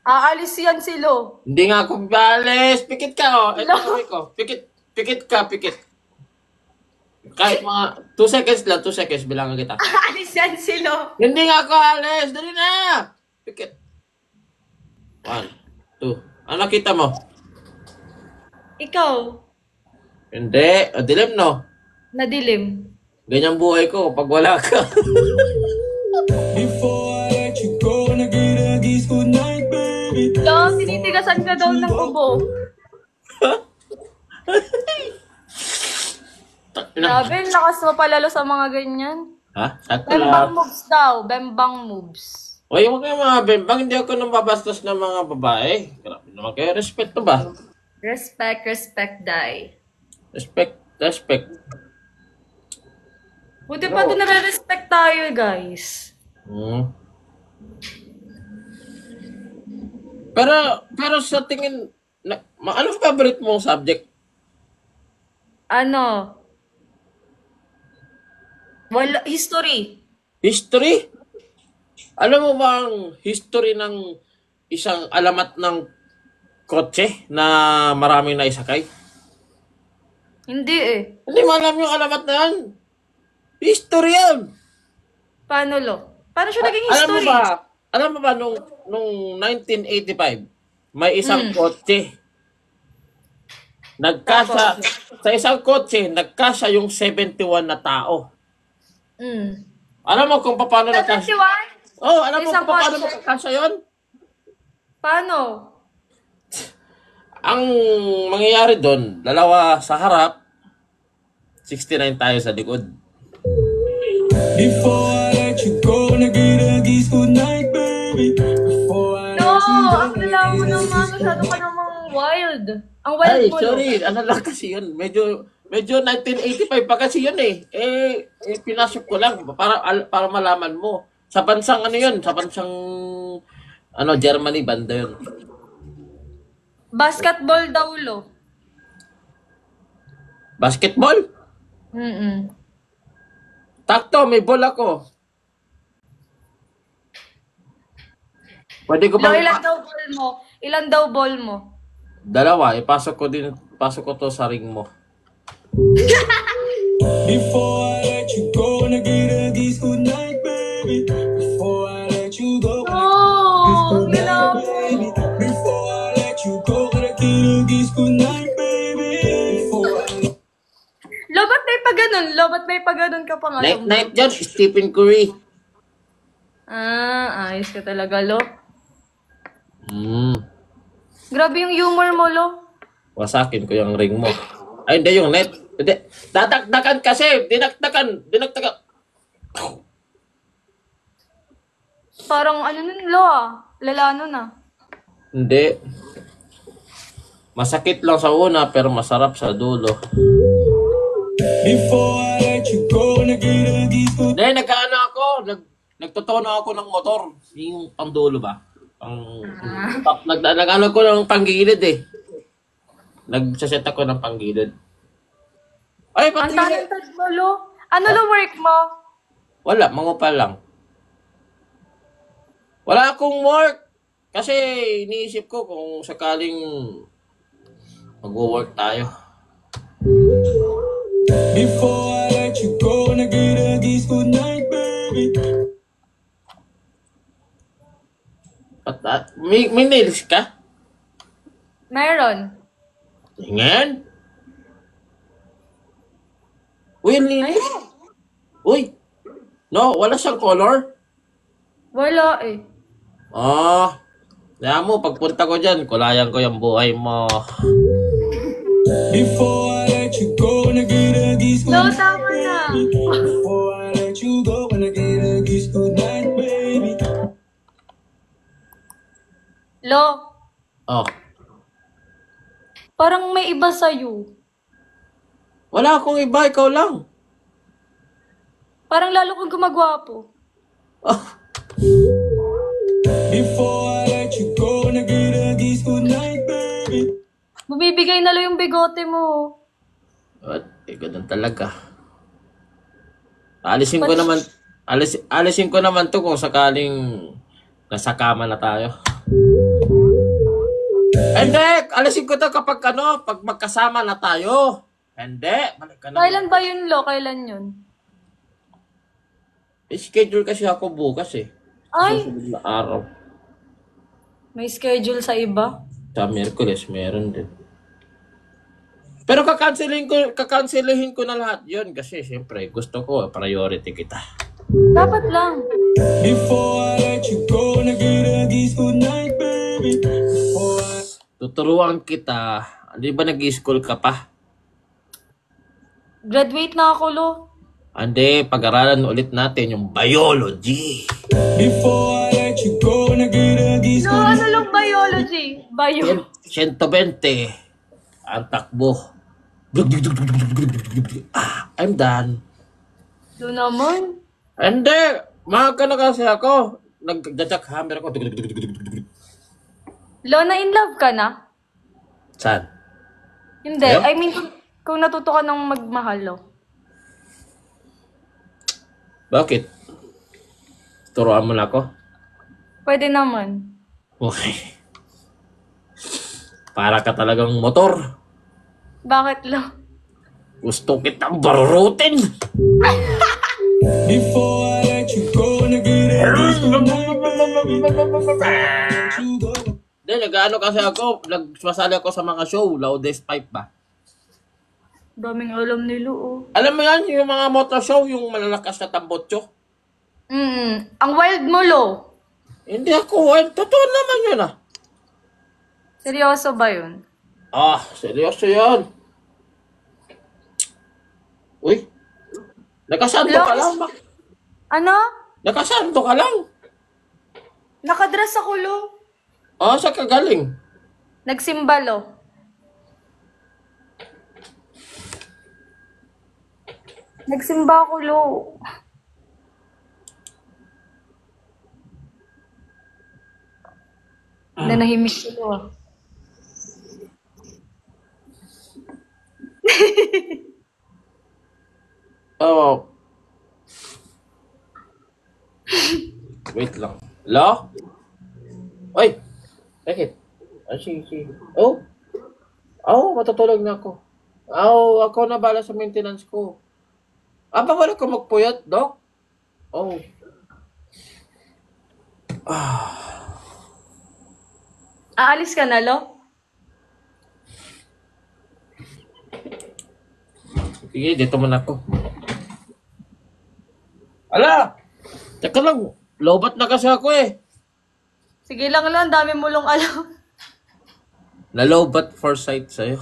Aalis yan si Lo. Hindi nga ako alis, pikit ka, oh. Ito sabi ko. Pikit ka. Kahit mga 2 seconds lang, 2 seconds, bilangan kita. Aalis yan si Lo. Hindi nga ako alis, dali na. Pikit. 1, 2. Ano nakita mo? Ikaw, Hindi, dilim no. nadilim. Ganyan buhay ko pag wala ka. Before I let you go, and I get a kiss goodnight, baby. Lo, tinitigasan ka daw ng ubo. Grabe, lakas mo palalo sa mga ganyan. Ha? Sakto Bembang lang. moves daw, bembang moves. Oy, huwag kayo mga bembang, hindi ako nang babastos ng mga babae. Grabe naman kayo, respeto ba? Respect, die. Respect. Buti pa ito nare-respect tayo, guys. Pero sa tingin, ano favorite mong subject? Ano? Wala, history. History? Alam mo ba ang history ng isang alamat ng kotse na maraming naisakay? Hindi eh. Hindi mo alam yung alamat na yan. History yan. Paano, Lo? Paano siya naging history? Alam mo ba nung 1985, may isang kotse. Sa isang kotse, nagkasya yung 71 na tao. Alam mo kung paano nagkasya? 71? Oh, alam mo Isang kung paano kotse? nagkasya yun? Paano? Ang mangyayari doon, dalawa sa harap, 69 tayo sa likod. Before I let you go, and I get a kiss goodnight, baby. Before I No! let you go, Ang dala mo naman. Masyado ka namang wild. Ang wild Ay, mo, Lo. sorry. Ano lang kasi yun. Medyo 1985 pa kasi yun eh. Pinasok ko lang para malaman mo. Sa bansang ano yun? Sa bansang Germany, banda yun. Basketball daw, Lo. Basketball? Takto, may ball ako. Pwede ko Lo, bang... ilan daw ball mo? Ilan daw ball mo? Dalawa. Pasok ko to sa ring mo. Before I let you go, and I get a kiss goodnight, baby. Before I let you go, Oh! Gila mo. baby. Before I let you go, and I get a kiss goodnight, baby. Before I Lo, ba't may pa ganun? Lo, ba't may pa ganun ka pa ngayon? Night dyan, Stephen Curry. Ayos ka talaga, Lo. Grabe yung humor mo, Lo. Wasakin ko yung ring mo. Ay, hindi yung net. Hindi. Dadakdakan kasi. Dinakdakan. Parang ano nun, Lo Lala nun Hindi. Masakit lang sa una, pero masarap sa dulo. Before I let you go, and I get a kiss goodnight. Hindi, nagkaano ako. Nagtotono ako ng motor. Yung pangdulo ba? Nag-ano ko ng panggilid eh. Nagsaset ako ng panggilid. Ay, Ang pati talented mo, Lo. Ano Lo work mo? wala, mangupal lang. Wala akong work. Kasi iniisip ko kung sakaling mag-work tayo. Before I let you go, and I get a kiss goodnight, baby. May nails ka? Meron. Tingin? Uy, ang linis. Uy. No, wala siyang color. Wala eh. Kaya mo, pagpunta ko dyan, kulayan ko yung buhay mo. Before I let you go, and I get a kiss Lo, goodnight, tama na. before Lo, Oh, parang may iba sa'yo. wala akong iba, ikaw lang. Parang lalo kang gumagwapo. Before I let you go, nag-iagis good night, baby. Bumibigay na lo yung bigote mo. At, ganun talaga. Alisin ko naman to kung sakaling nasa kama na tayo. Hindi! Alisin ko to kapag pag magkasama na tayo. Hindi! Balik ka na. Kailan ba yun, Lo? Kailan yun? Schedule kasi ako bukas eh. Ay, Susunod na araw. may schedule sa iba. Sa Miyerkules, meron din. Pero kakanselihin ko na lahat yun kasi siyempre gusto ko, priority kita. Dapat lang. Before I let you go, nag-iagis good night, baby. Tuturuan kita. Di ba nag-i-school ka pa? Graduate na ako, Lo. Hindi, pag-aralan ulit natin yung biology. Before I let you go, nag-iagis Lo, ano lang biology? 120 ang takbo. I'm done. Lo naman. Hindi, maaga na kasi ako. Nag-jackhammer ako. Lo, na in love ka na? Saan? Hindi. Ayun? I mean, kung natuto ka ng magmahal, Lo. Bakit? Turuan mo na ako? Pwede naman. Okay. Para ka talagang motor. Bakit, Lo? Gusto kitang barurutin. Before I let you go, nag-iagis good night, baby. Hindi, nag-ano kasi ako. Nagmasali ako sa mga show. Loudest pipe ba? Daming alam ni Lo, oh. Alam mo yan, yung mga motor show, yung malalakas na tambotso. Ang wild mo, Lo. Hindi ako, totoo naman yun ah. Seryoso ba yun? Ah, seryoso yan. Uy, nakasanto ka lang ba? Ano? Nakasanto ka lang. Nakadress ako, Lo. Ah, saan ka galing? Nagsimba, Lo. Nagsimba ako, Lo. Nanahimik si Lo, ah. Oh. Wait lang. Lo? Oy! Bakit? Sige. Oh? Oh, matutulog na ako. Oh, ako na bala sa maintenance ko. Aba, wala ko magpuyat, Doc? Oh. Aalis ka na, Lo? Sige, dito muna ako. Ala! Teka lang, lobat na kasi ako eh. Sige lang, Lo. Ang dami mo lang alam. Na-lobat foresight sa'yo.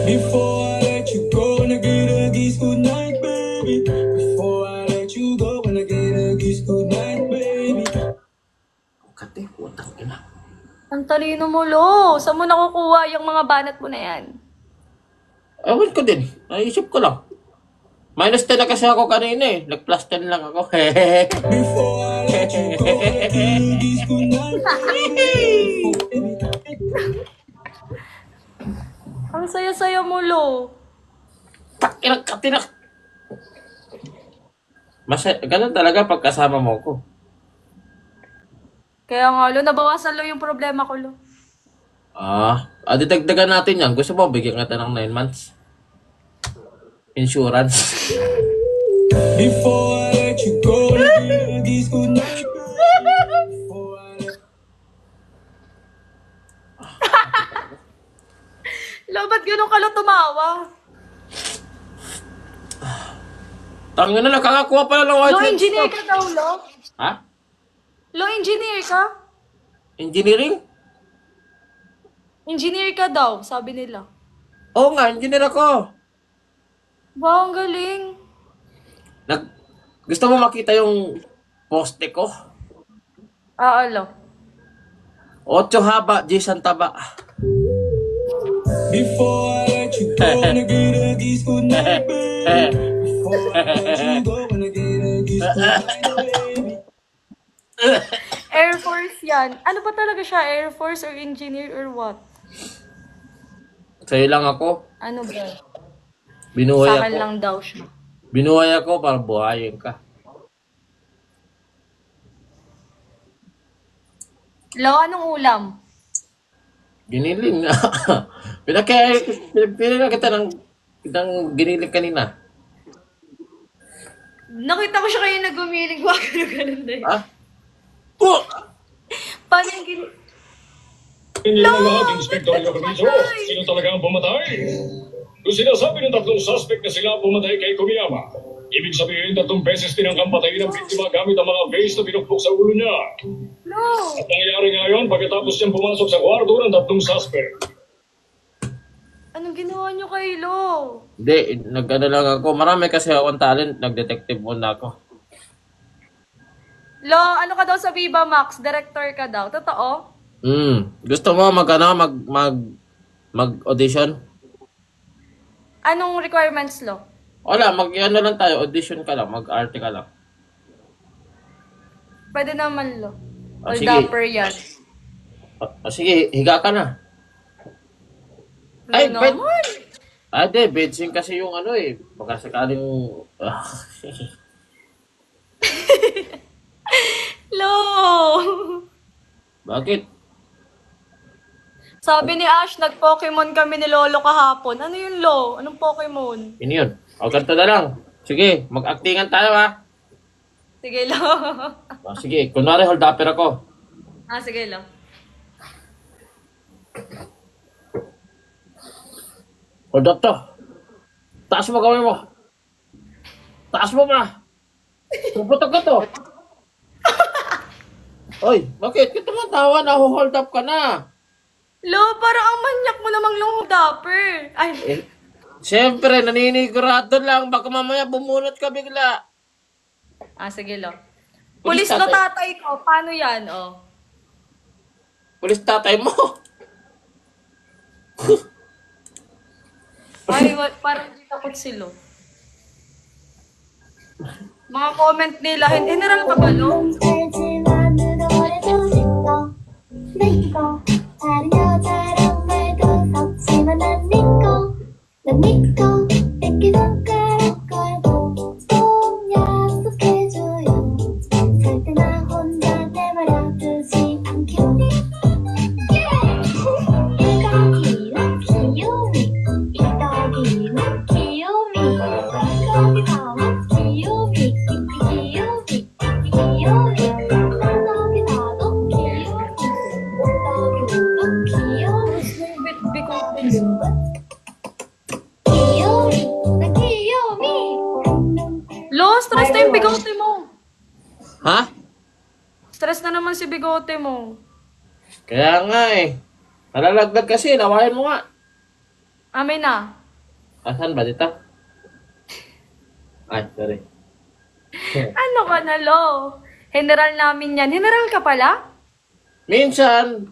Before I let you go, nag-iagis good night, baby. Before I let you go, nag-iagis good night, baby. Kate, putang ina. Ang talino mo, Lo. Saan mo nakukuha yung mga banat mo na yan? Ewan ko din. Naisip ko lang. Minus 10 na kasi ako kanina eh. Nag-plus 10 lang ako. Before I let you go, nag-iagis good night, baby. Ang saya-saya mo, Lo. Takinak katinak. Ganun talaga pagkasama mo ko. Kaya nga, Lo, nabawasan Lo yung problema ko, Lo. Didagdagan natin yan. Gusto mo, bigyan kita ng 9 months. Insurance. Before I let you go, nag-iagis good night, baby. Before I let Lo, ba't ganun ka, Lo, tumawa? Tangin na, nakakakuha pala ng white Lo, lips engineer ko. ka daw, Lo. Ha? Lo, engineer ka? Engineering? Engineer ka daw, sabi nila. Oo nga, engineer ako. Wow, ang galing. Gusto mo makita yung poste ko? Lo. 8 haba, 10 ang taba. Before I let you go, wanna get a kiss goodnight, baby. Before I let you go, wanna get a kiss goodnight, baby. Air Force yan. Ano ba talaga siya? Air Force or engineer or what? Sa'yo lang ako. Ano ba? Binuhay Sa akin ako. lang daw siya. Binuhay ako para buhayin ka. Lo, anong ulam? Giniling nga. Pinakita kita ng giniling kanina. Nakita ko siya kayo nagumiling. Wag na ganun na yun. Ha? Oh! Paano yung giniling? Hindi naman lahat, Inspector Yokomizo. Sino talaga ang pumatay? Kung sinasabi ng 3 suspect na sila pumatay kay Kumiyama, ibig sabihin 3 beses tinangkang patayin ng biktima gamit ang mga vase na pinukpok sa ulo niya. No! At nangyayari ngayon pagkatapos niyang pumasok sa kwarto ng 3 suspect. Anong ginawa niyo kay Lo? Hindi, nag-ano lang ako. Marami kasi akong talent. Nag-detective muna ako. Lo, ano ka daw sa Viva Max? Director ka daw. Totoo? Gusto mo mag-audition? Anong requirements, Lo? Wala, mag-ano lang tayo. Audition ka lang. Mag-arte ka lang. Pwede naman, Lo. Ah, All sige. dapper yan. Sige, higa ka na. Ay, Lo bed. naman. Di, bedsing kasi yung ano eh. Baka sakaling... Lo! Bakit? Sabi ni Ash, nag-Pokemon kami ni Lolo kahapon. Ano yun, Lo? Anong Pokemon? Yun yun. O, ganito na lang. Sige, mag-actingan tayo ha. Sige, Lo. Sige, kunwari hold upper ako. Sige, Lo. Hold up to. Taas mo gawin mo. Taas mo ba? Puputok ka to. Oy, bakit? Kita mo tawa na hold up ka na. Lo, parang ang manyak mo namang long dapper. Ay, Siyempre, naninigurado lang. Baka mamaya bumunot ka bigla. sige, Lo. Pulis Lo tatay ko. Paano yan, oh? Pulis tatay mo. Ay, parang di takot si Lo. Mga comment nila, general ka ba, Lo? 알지만 누가 뭐래도 내꺼 다른 여자랑 말도 섞지만 난 니꺼 새끼 손가락 걸고 꼭 약속해줘요 절대 나 혼자 내버려두지 않겠니 이거기는 귀요미 이떡이는 귀요미 이거기 가면 귀요미 귀요미 떡이 나도 귀요미 떡이 나도 귀요미 귀요미 나 귀요미 Lo, stress na yung bigote mo. Ha? Stress na naman si bigote mo. Kaya nga eh. Nalalagdag kasi. Nawayan mo nga. Amin na. Asan ba dito? Ay, sorry. Ano ka na, Lo? General namin yan. General ka pala? Minsan,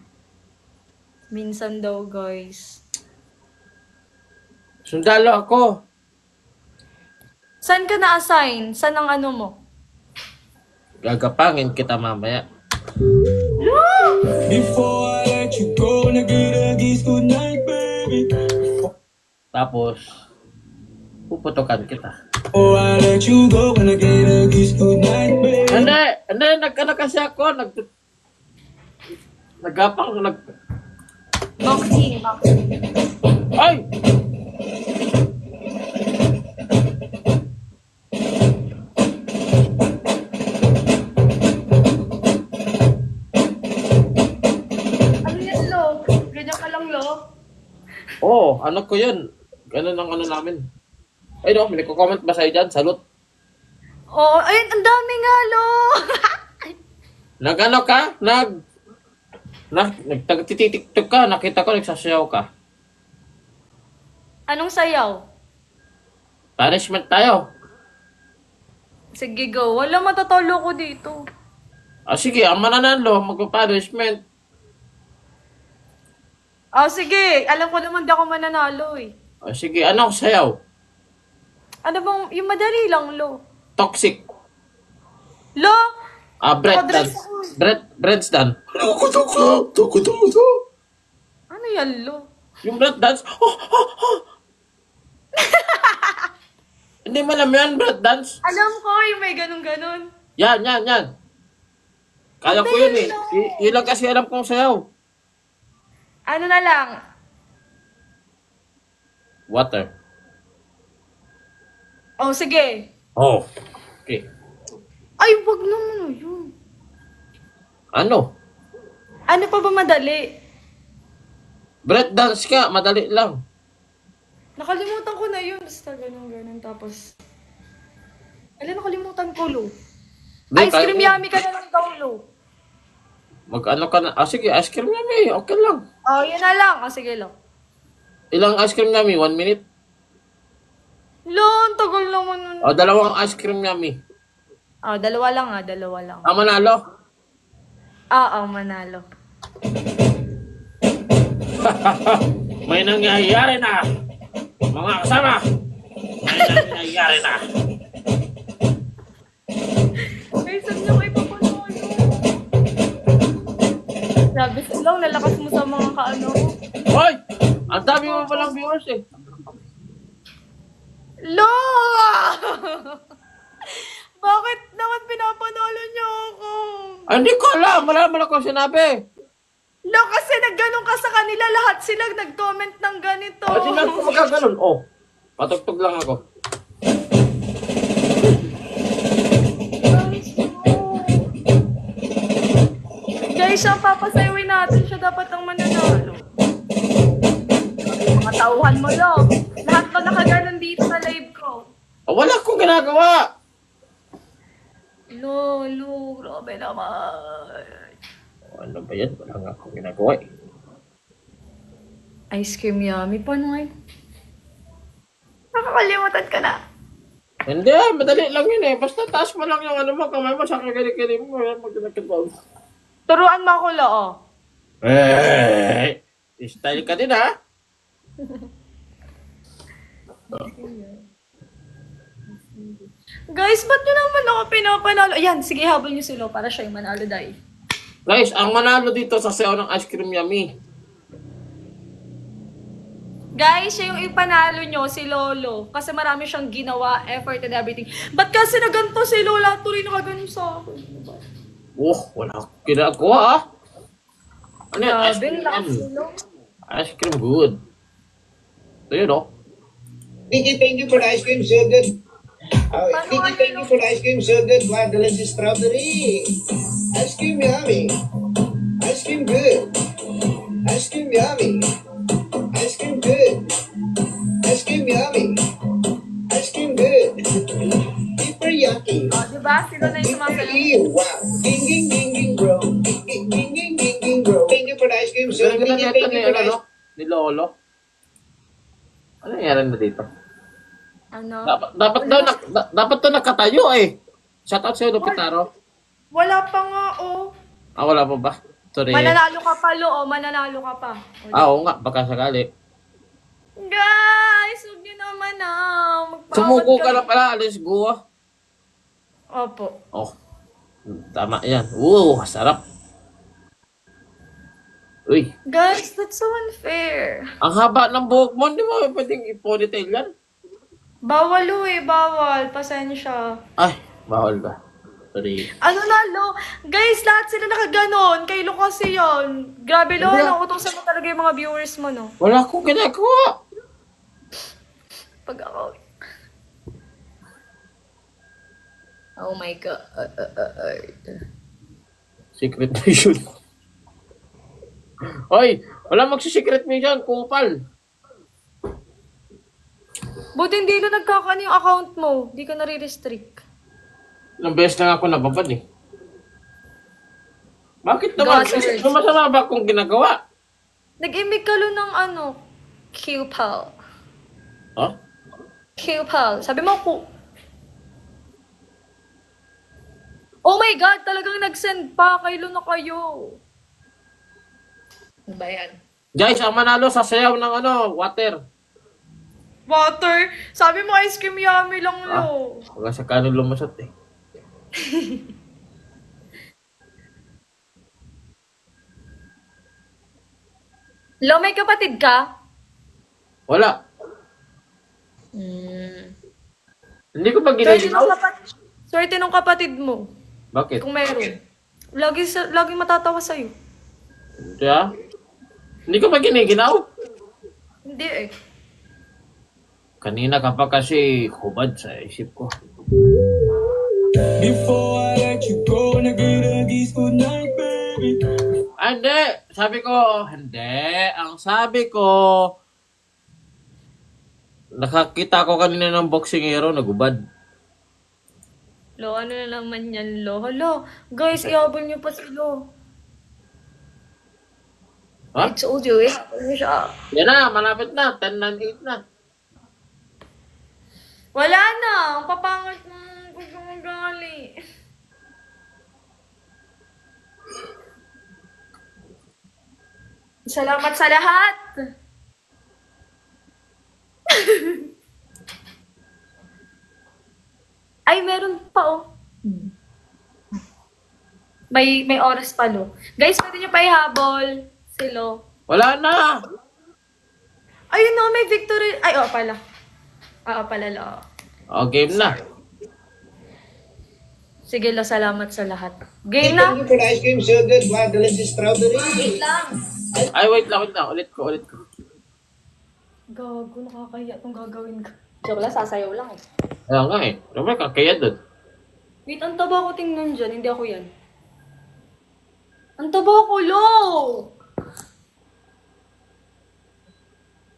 Minsan daw, guys. sundalo ako. Saan ka na-assign? Saan ang ano mo? Gagapangin kita mamaya. Before I let you go, wanna get a kiss goodnight, baby. Tapos, puputokan kita. Before I let you go, wanna get a kiss goodnight, baby. Hindi, nagkana kasi ako, nagapang, Boxing. ay! Ano yan, Lo? Ganyan ka lang, Lo? Oo, ano ko yun. Ganun ang ano namin. Ay no, may nagko-comment ba sa'yo dyan? Salute. Oo, ayun, ang dami nga, Lo! Nag-ano ka? Nagtititiktok ka. Nakita ko, nagsasayaw ka. Anong sayaw? Punishment tayo. Sige, go. Wala matatalo ko dito. Sige, ang mananalo, magpa-punishment. Oh, sige. Alam ko naman di ako mananalo eh. O, sige, ano sayaw? Ano bang, yung madali lang, Lo. Toxic. Lo? Bread Nakadress dance. ako. Bread's dance. Ano yan, Lo? Yung bread dance. Hindi mo alam yan, bread dance. Alam ko, yung may ganun-ganun. Yan. Kaya ko yun eh. Yun lang kasi alam kong sayaw. Ano na lang? Water. Oh, sige. Oh. Okay. Ay, wag naman yun. Ano? Ano pa ba madali? Bread dance ka, madali lang. Nakalimutan ko na yun. Basta ganun. Tapos, nakalimutan ko, Lo. Ice cream yummy ka na lang daw, Lo. Mag-ano ka na? Sige, ice cream yummy. Okay lang. Oh, yun na lang. Oh, sige, Lo. Ilang ice cream yummy? 1 minute? Lo, ang tagal naman nun. O, 2 ice cream yummy. Oh, dalawa lang. Manalo? Oo, manalo. May nangyayari na. Mga kasama. May nangyayari na. Guys, saan niyo kayo papanalo? Sabi sa lang, lalakas mo sa mga kaano. Hoy! Ang dami mo palang viewers eh. Lo! Bakit naman pinapanalo niyo ako? Ay, hindi ko alam. Wala ako sinabi. Lo, kasi nagganong ka sa kanila. Lahat sila nag-comment ng ganito. Hindi lang ako magkaganon. Oh, patugtog lang ako. Guys, ang papasayawin natin siya dapat ang mananalo. Mga tauhan mo, Lo. Lahat to nakaganon dito sa live ko. Oh, wala akong ginagawa. Lo, grabe naman. Ano ba yan? Wala nga akong ginagawa eh. Ice cream yummy. Paano nga yun? Nakakalimutan ka na. Hindi, madali lang yun eh. Basta taas mo lang yung ano mo, kamay mo sa kakili-kili mo. Magkakatawa. Turuan mo ako, Lo, oh. Style ka din ha? Guys, ba't nyo naman ako pinapanalo? Ayan, sige, habol nyo si Lo para siya yung manalo dahil. Guys, ang manalo dito sa sayaw ng ice cream yummy. Guys, siya yung ipanalo nyo, si Lolo. Kasi marami siyang ginawa, effort and everything. Ba't kasi na ganito si Lola? Tuloy na kaganon sa akin. Oh, wala akong ginagawa ah. Ano yan? Ice cream lakas yummy. si Lo. Ice cream good. So yun oh. Thank you for the ice cream, so good. Thank you for the ice cream, so good. Wow, delicious strawberry. Ice cream yummy. Ice cream good. Ice cream yummy. Ice cream good. Ice cream yummy. Ice cream good. Super yucky. Oh, diba? Sino na yung sumasayaw? Wow. Ding, ding, ding, ding, bro. Ding, ding, ding, ding, ding, ding, bro. Thank you for the ice cream, so good. Thank you for the ice cream. Ni Lolo. Ano nangyari na dito? Ano? Dapat to nakatayo eh. Shoutout sa'yo, Lupitaro. Wala pa nga, oh. Wala pa ba? Sorry. Mananalo ka pa, Lo, oh. Mananalo ka pa. Oo nga, baka sakali. Guys, huwag nyo naman Sumuko ka na pala, let's go ah. Opo. Oh, tama yan. Sarap. Uy. Guys, that's so unfair. Ang haba ng buhok mo, hindi mo pwedeng i-ponytail yan? Bawal, Lo, eh. Bawal. Pasensya. Ay, bawal ba? Sorry. Ano na, Lo? Guys, lahat sila nakaganon. Kay Lo kasi yun. Grabe, Lo. Nauutosan mo talaga yung mga viewers mo, no? Wala akong ginagawa. Pag ako... Oh my God. Secret mission. Hoy, wala magsi-secret mission, kupal. Buti hindi na nagkakano yung account mo. Hindi ka nare-restrict. Ilang beses na ako nababad eh. Bakit naman? Masama ba akong ginagawa? Nag-imig ka, Lo, ng ano? Q-Pal. Huh? Q-Pal. Sabi mo ko. Oh my God! Talagang nag-send pa. Kay Lo na kayo. Ano ba yan? Guys, ang manalo sa sayaw ng water. Water? Sabi mo ice cream yummy lang, Lo. Wala sa kanin lumusot eh. Lo, may kapatid ka? Wala. Hindi ko pa Swerte ginaginaw. Swerte ng kapatid mo. Bakit? Kung meron. Lagi matatawa sa'yo. Kaya? Hindi ko pa giniginaw. Hindi eh. Kanina ka pa kasi hubad sa isip ko. Before I let you go, nag-iragis good night, baby. Hindi. Sabi ko, hindi. Ang sabi ko, nakakita ko kanina ng boxingero, nagubad. Lo, ano na naman yan, Lo? Hala, guys, ihabol niyo pa si Lo. Ha? I told you, ihabol niyo siya. Yan na, malapit na. 10-9-8 na. Wala na, ang papangit ng gumagali. Salamat sa lahat! Ay, meron pa oh. May oras pa, Lo. Guys, pwede nyo pa ihabol si Lo. Wala na! Ayun no, may victory. Ay, oo pala. Oo pala, Lo. Game na. Sige, Lo, salamat sa lahat. Hey, Game na. thank you for the ice cream, so good. Wow, delicious strawberry. Wait lang. Ay, wait lang. Ulit ko. Gago, nakakaya itong gagawin ko. Joke lang, sasayaw lang eh. Kaya nga eh. Naman, kakaya doon. Wait, ang taba ko tingnan dyan. Hindi ako yan. Ang taba ko, Lo!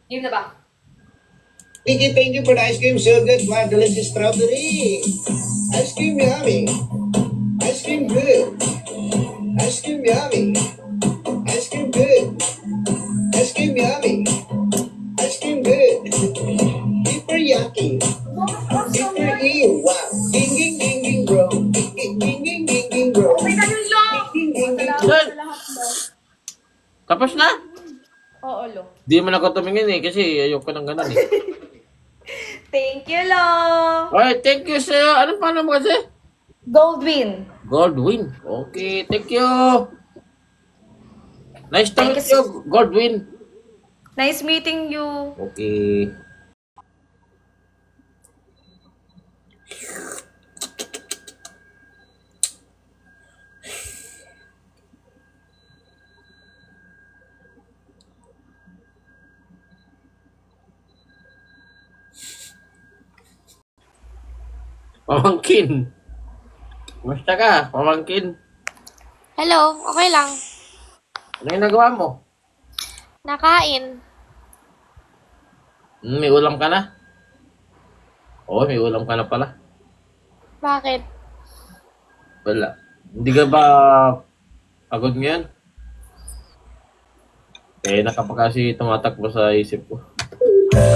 Game na ba? Thank you for the ice cream, so good. Wow, delicious strawberry. Ice cream yummy. Ice cream good. Ice cream yummy. Ice cream good. Ice cream yummy. Ice cream good. Super yucky. Super ew. Wow. Ging, bro. Ging, bro. Okay na yun, Lo! Salamat sa lahat, Lo. Tapos na? Oo, Lo. Di man ako tumingin eh. Kasi ayoko ng ganun eh. Thank you, Lo! Okay, thank you sa'yo. Anong pangalan mo kasi? Goldwin. Goldwin. Okay, thank you. Nice to meet you, Goldwin. Nice meeting you. Okay. Pamangkin. Basta ka, pamangkin. Hello, okay lang. Ano yung nagawa mo? Nakain. May ulam ka na? Oo, may ulam ka na pala. Bakit? Wala. Hindi ka ba pagod ngayon? Nakapakasi tumatakbo sa isip ko.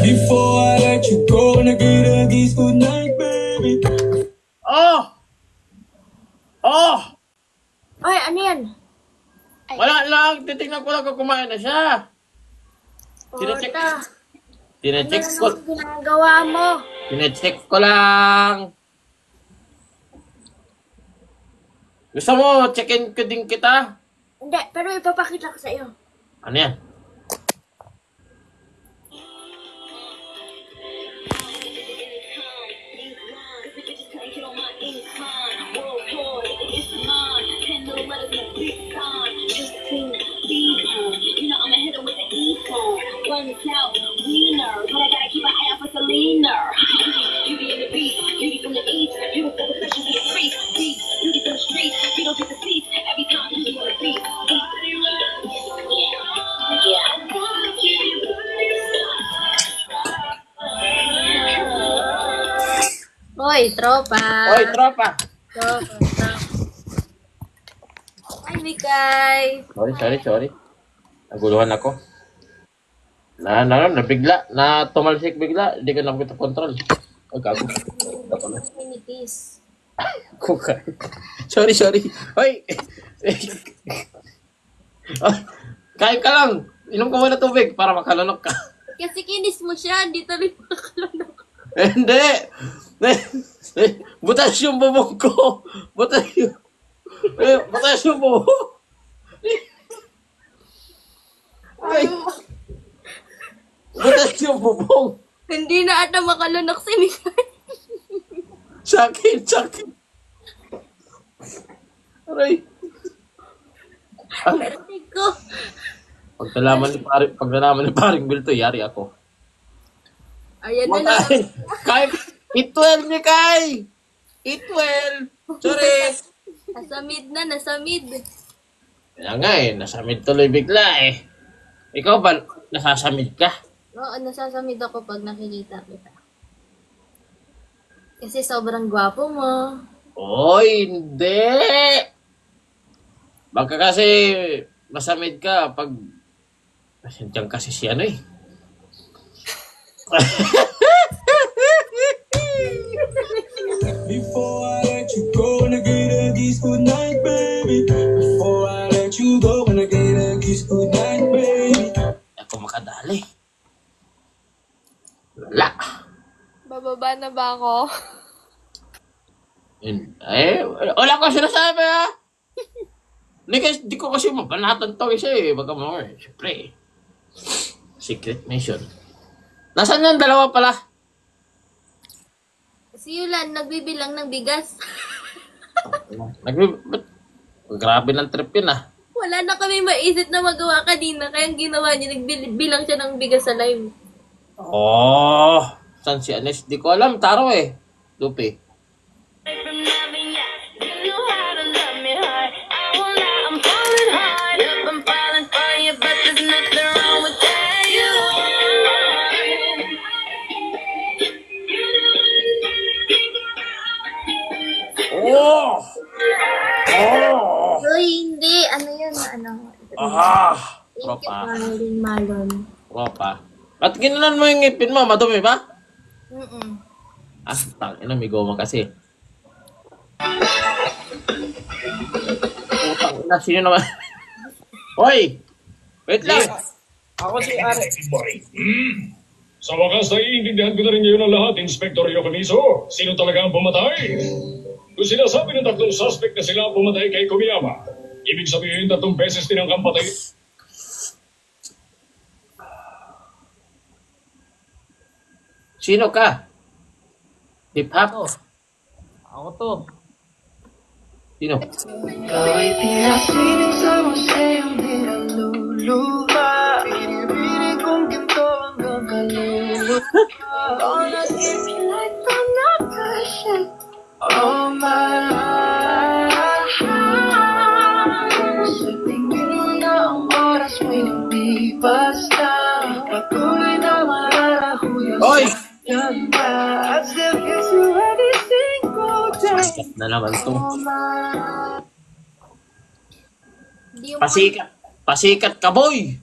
Before I let you go, nag-iragis good night, baby. Ay, ano yan? Wala lang. Titignan ko lang kung kumain na siya. Tinecheck ko. Ano ginagawa mo? Tinecheck ko lang. Gusto mo, check-in ko din kita? Hindi, pero ipapakita ko sa iyo. Ano yan? Hoy, tropa. Hoy, tropa. Tropa. Hi, Mikay. Sorry. Naguluhan ako. Nabigla. Tumalsik bigla. Hindi ka na kita control. Gago. Minitis. Kukay. Sorry. Hoy. Kain ka lang. Inom ka muna tubig para makalunok ka. Kasi kinis mo siya, hindi tuloy makakalunok. Hindi! Butas yung bubong ko! Butas yung bubong! Ay! Butas yung bubong! Hindi na ata makalunok si Mikael. Sakit! Aray! Narinig ko. Pag nalaman ni paring Bill to, yari ako. Ayan na lang. Kay, eat-well ni Kay! Eat-well! Sorry! Nasa mid. Kaya nga nasamid tuloy bigla eh. Ikaw ba, nasasamid ka? Oo, nasasamid ako pag nakikita kita. Kasi sobrang gwapo mo. Oy, hindi! Baka kasi masamid ka pag diyan kasi si ano eh. Before I let you go, and I get a kiss good night, baby. Before I let you go, and I get a kiss good night, baby. Ako makadali. Wala. Bababa na ba ako? Wala ko sinasabi ha. Di ko kasi mapanatan to isa eh. Baka mo siyempre. Secret mission. Nasaan yung dalawa pala? Si Yulan, nagbibilang ng bigas. Grabe ng trip yun ah. Wala na kami maisip na magawa kanina. Kaya ang ginawa niya, nagbilang siya ng bigas sa live. Oh, saan si Anes? Di ko alam. Taro eh. Lupi. Oh! Uy, hindi. Ano yun? Tropa. Malon. Tropa. At ginanan mo yung ngipin mo, madumi ba? Tangina, may goma kasi. Tangina, sino naman? Hoy! Wait lang! Ako si Are. Sa wakas, naiintindihan ko na rin ngayon ang lahat, Inspector Yokamizo. Sino talaga ang pumatay? Kung sinasabi ng tatlong suspect na sila ang pumatay kay Komiyama, ibig sabihin 3 beses din ang kampatay. Sino ka? Hip-hop? Ako to. Sino? Ikaw ay pinapilit sa museyong di naluluha. Pinipilit kong ginto hanggang kaluluwa. Gonna keep you like I'm not patient all my life. Sa tingin mo na ang oras may hindi basta. Patuloy na mararahuyo sa ganda. As if it's every single day. Na naman to. Pasikat. Pasikat ka, boy!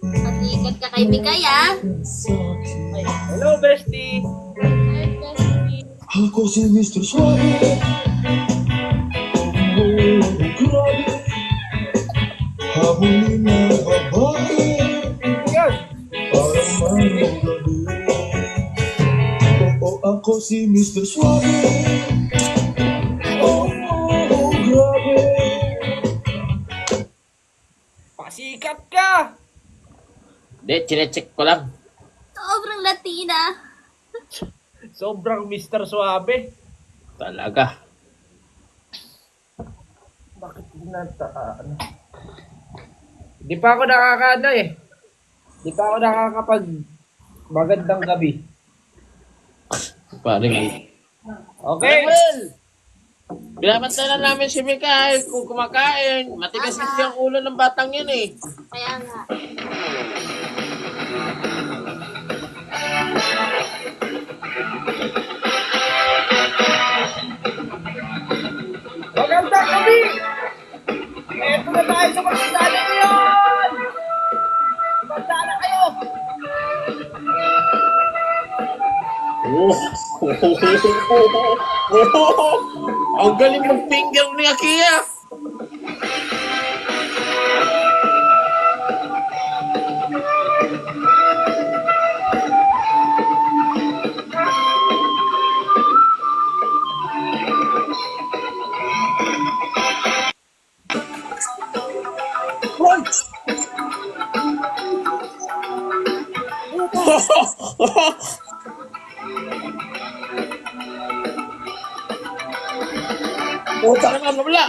Pasikat ka kay Mikay, ah. Hello, bestie! Ako si Mr. Suave. Grabe. Habulin na babae. Parang mayroong gabi. Ako si Mr. Suave. Grabe. Pasikat ka! Hindi, chinecheck ko lang. Sobrang Latina. Sobrang Mr. Suave. Talaga. Bakit ano? Di pa ako nakakaano eh. Di pa ako nakakapag magandang gabi. Paring. Okay. Binabantayan na namin si Mikael kung kumakain. Matigas kasi ang ulo ng batang yun eh. Kaya nga. Magandang gabi! Eto na tayo sa pagkakala ngayon! Banda na kayo! Ang galing mag-finger ni Akia! Puta ka na, wala.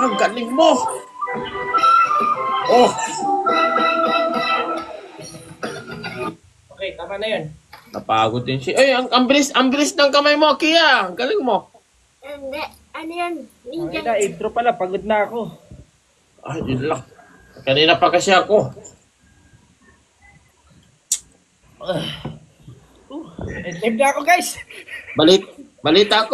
Ang galing mo. Oh. Okay, tama na yun. Napagod din siya. Ay, ang bilis ng kamay mo, Kia. Ang galing mo. Hindi. Ano yan? Okay na, intro pala. Pagod na ako. Ay, yun lang. Kanina pa kasi ako. Live na ako, guys. Balita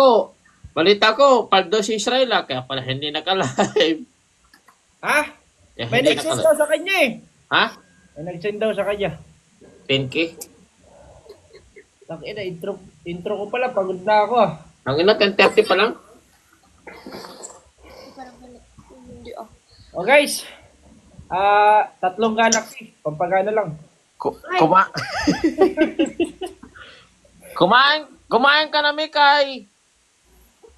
ko, paldo si Israel, kaya pala hindi nakalive. Ha? Kaya May hindi nag-send daw sa kanya eh. Ha? May nag-send daw sa kanya. 10K? Takina, intro ko pala. Pagod na ako. Ang ina, 10:30 pa lang. Oh guys. 3 galaxy. Pampagana lang. Kumain ka na, Mikay.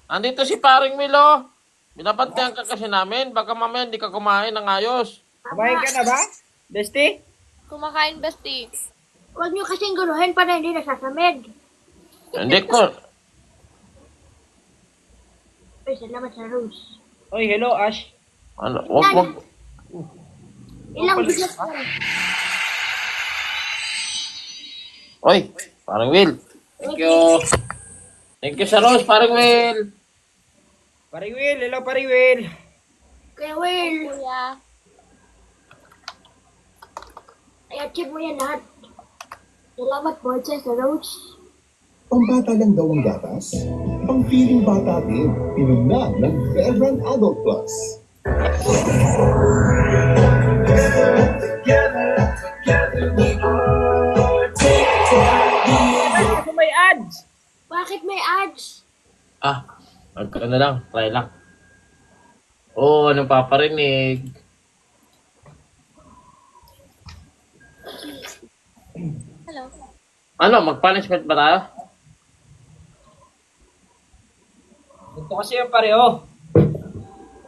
Andito si Paring Milo. Binabantayan ka kasi namin. Baka mamaya hindi ka kumain ng ayos. Kumain ka na ba, Bestie? Kumakain, Bestie. Huwag niyo kasing guruhin para hindi nasasamid. Hindi ko. Ay, salamat sa Rose. Oy, hello, Ash. Ano? Wag. Ilang bigas ka? Oy, Paring Will. Thank you. Thank you sa Rose, Paring Will. Paring Will, hello, Paring Will. Kuya Will. Kuya. Ay, achieve mo yan lahat. Salamat po sa Rose. Pambata lang daw ang gatas? Pang feeling bata din. Inom na ng Bevan Adult Plus. Bakit may ads? Bakit may ads? Ano lang, try lang. Oo, anong paparinig? Hello. Ano, mag-punishment ba tayo? Ito kasi yung pareho.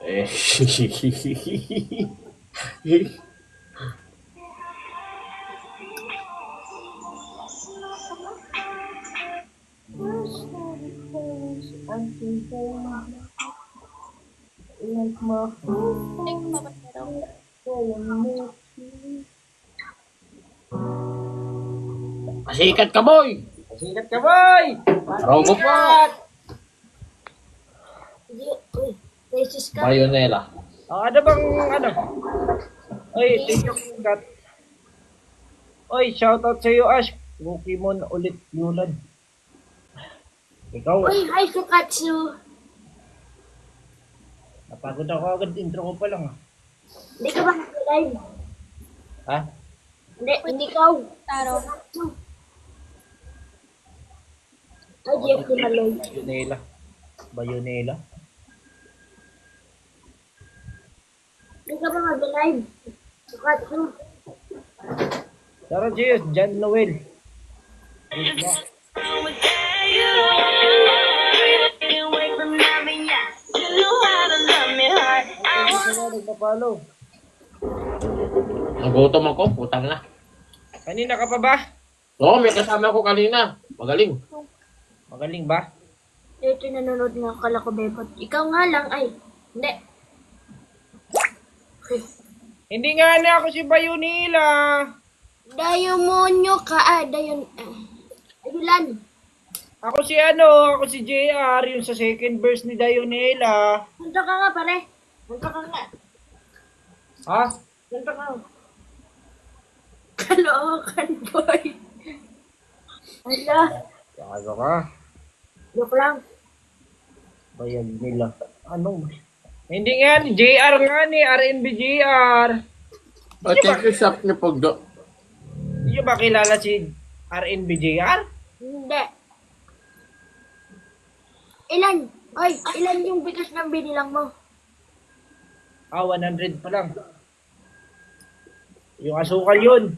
Eh, Pasikat ka, boy! Pasikat ka, boy! Rogo po! Uy, racist ka. Bayonela. Ano bang, ano? Oy, thank you, God. Oy, shoutout sa iyo, Ash. Pokemon ulit, Yulad. Ikaw. Uy, hi, Sukatsu. Napagod ako agad, intro ko pa lang. Hindi ka ba live? Ha? Hindi ka. Taro. Ay, Jeff ni Maloy. Bayonela. Hindi ka ba mag-live? Sukatsu. Tara, Jiyos, John Noel. Nagutom ako, putang na. Kanina ka pa ba? Oo, may kasama ako kanina. Magaling. Magaling ba? Ito nanonood nga kala ko, Bebot. Ikaw nga lang, ay. Hindi. Okay. Hindi nga na ako si Bayonela. Dayomonyo ka, Ayulan. Ako si JR, yung sa second verse ni Dayonela. Punta ka nga, pare. Punta ka nga. Ha? Punta ka. Kalookan, boy. Ala. Saka ka. Joke lang. Bayan nila. Ano? Hindi nga ni JR nga ni RNB JR. Check yung shop niyo, Pogdo. Hindi ba kilala si RNB JR? Hindi. Ilan? Ay, ilan yung bigas ng binilang mo? 100 pa lang. Yung asukal yun.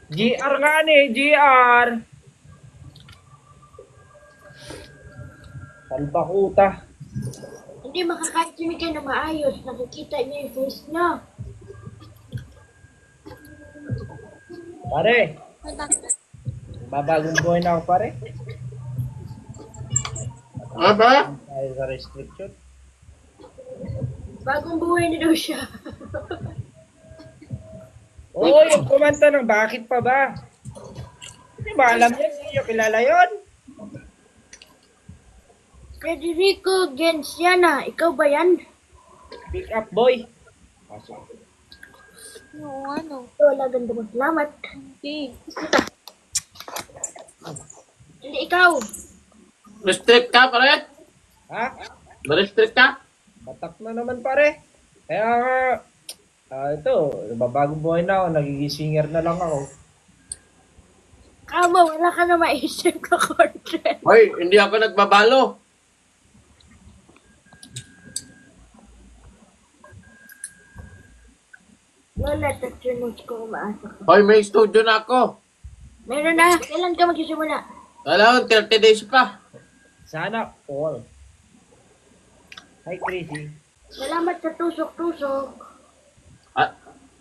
GR nga ni, GR. Salbakuta. Hindi makakain si Mika na maayos. Nakikita niya yung face niya. Pare. Babagong buhay na ako, pare. Ano ba? Dahil sa restriction. Bagong buhay na daw siya. Oo, yung kumanta ng bakit pa ba? Hindi ba alam yan? Hindi nyo kilala yun? Federico Genciana, ikaw ba yan? Pick up boy. No, ano? Wala, ganda mo. Salamat. Okay. Hindi ikaw. Restrict ka, pare? Ha? Restrict ka? Batak na naman, pare. Kaya nga, ito, babagong buhay na ako. Nagiging singer na lang ako. Kamo, wala ka na maisip na content. Hoy, hindi ako nagbabalo. Lola, touch mo ko umaasa ka. Hoy, may studio na ako. Meron na. Kailan ka magsisimula? Alam, 30 days pa. Sana all. Hi, Crazy. Salamat sa tusok-tusok.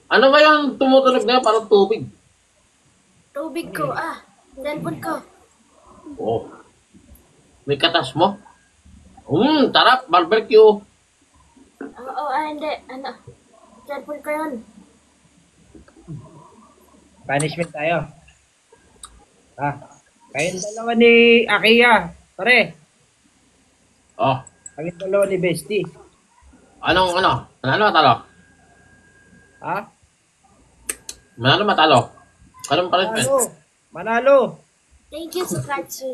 Ano ba yung tumutunog na parang tubig? Tubig ko, cellphone ko. Oh. May katas mo? Tarap, barbecue. Oo, hindi. Ano? Cellphone ko yun. Punishment tayo. Kayong dalawa ni Akiya. Pare. Oh. Kayong dalawa ni Bestie. Ano matalo? Ha? Manalo matalo? Anong punishment? Manalo. Thank you so much.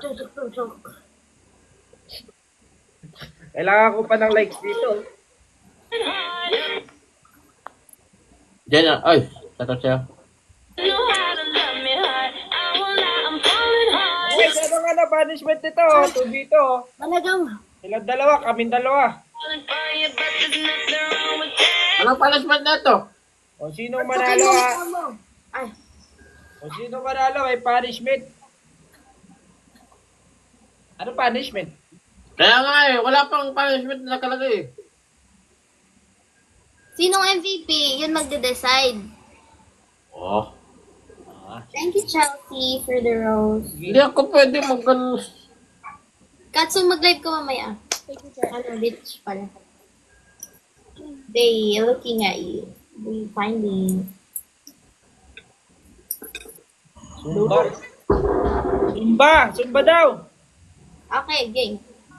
Tusok-tusok. Kailangan ko pa ng likes dito. Diyan, ay, tatot siya. Ay, ano nga na punishment nito? Ito dito. Talagang. Silang dalawa, kaming dalawa. Anong punishment na ito? O sino manalo O sino manalo ay punishment. Ano punishment? Kaya nga wala pang punishment na nakalagay. Sinong MVP? Yun magde-decide. Oh. Thank you, Chelsea, for the rose. Hindi ako pwede mag-ganun. Katsu, mag-live ko mamaya. Ano, bitch pala. They looking at you. They finding. Zumba daw. Okay, game.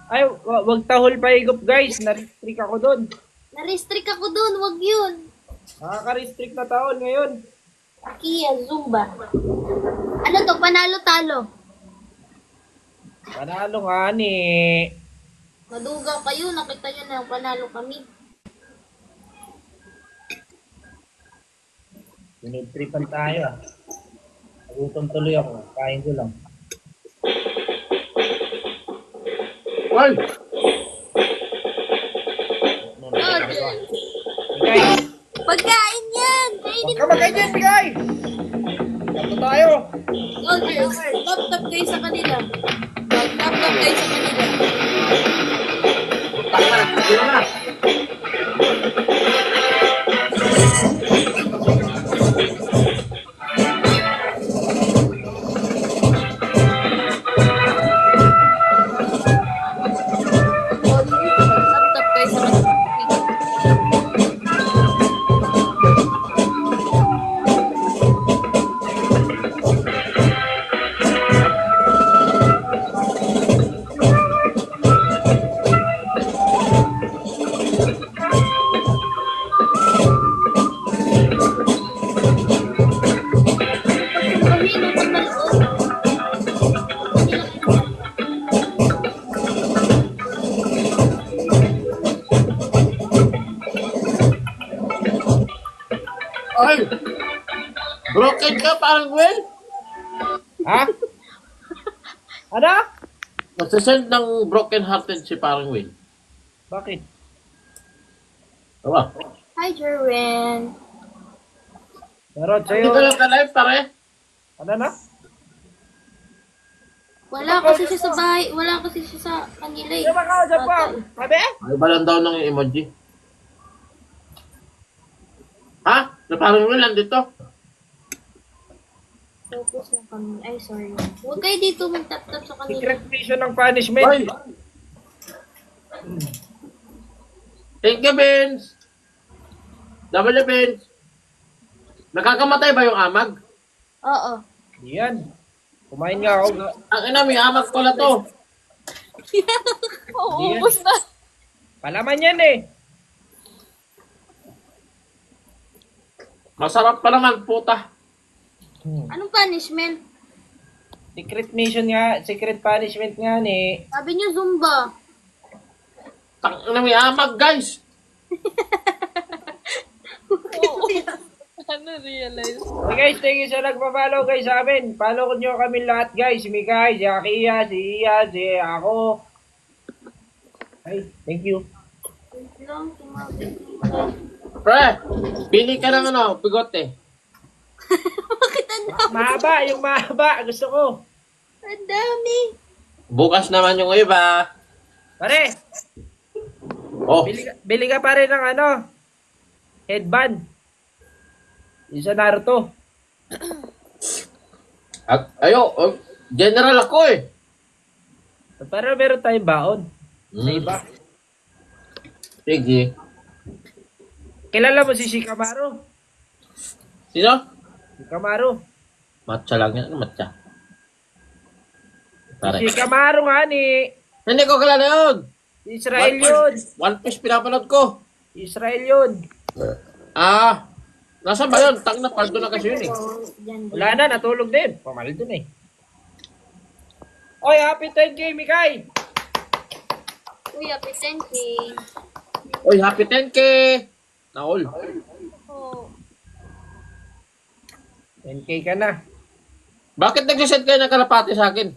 Ay, wag tahol pa higop guys. Na-restrict ako doon. Na-restrict ako doon, wag yun. Nakaka-restrict na tahol ngayon. Kia, Zumba. Ano to, panalo-talo? Panalo nga ni. Maduga kayo, nakita nyo na panalo kami. Sinidtripan tayo Nagutom tuloy ako. Kain ko lang. Ay! Bigay! Pagkain yan! Huwag ka magkain, bigay! Kato tayo! Okay. Laptop kayo sa kanila. Laptop kayo sa kanila. Ay! Broken ka parang Gwen? Ha? Ano? Nagsasend ng broken hearted si parang Gwen. Bakit? Diba? Hi, Jerwin. Pero Hindi ka lang ka-live, pare. Ano na? Wala kasi siya sa bahay. Wala kasi siya sa kanila eh. Diba ka dyan pa? Sabi? Ay, balang daw ng emoji. Ha? Naparang mo lang dito. Focus lang kami. Ay, sorry. Huwag kayo dito mag-tap-tap sa kanila. Secret mission ng punishment. Ay! Thank you, Vince. W, Vince. Nakakamatay ba yung amag? Oo. Yan. Kumain nga ako. Ang ina, may amag pala to. Oo, ubos na. Palaman yan eh. Masarap pa naman, puta. Anong punishment? Secret mission nga. Secret punishment nga ni. Sabi niyo Zumba. Tang ina, may amag, guys. Ano realize? Okay guys, thank you sa nagpa-follow guys sa amin. Follow nyo kami lahat guys. Si Mikay, si Akia, si Ian, si ako. Ay, thank you. Pre, pili ka ng ano, bigote. Bakit ang dami? Mahaba, yung mahaba. Gusto ko. Ang dami. Bukas naman yung iba. Pare, Oh, bili ka pa rin ng ano, headband. Yung sa Naruto. General ako eh. Para meron tayong baon. Sa iba. Sige. Kilala mo si Shikamaru? Sino? Shikamaru. Matcha lang yan. Ano matcha? Pare. Shikamaru nga ni. Hindi ko kilala yun. Israel yun. One Piece pinapanood ko. Israel yun. Nasaan ba yun? Tang na, paldo na kasi yun eh. Wala na, natulog din. Pamaldo na eh. Oy, happy 10K, Mikay! Uy, happy 10K. Oy, happy 10K! Naol. Oh. 10K ka na. Bakit nag-send kayo ng kalapati sa akin?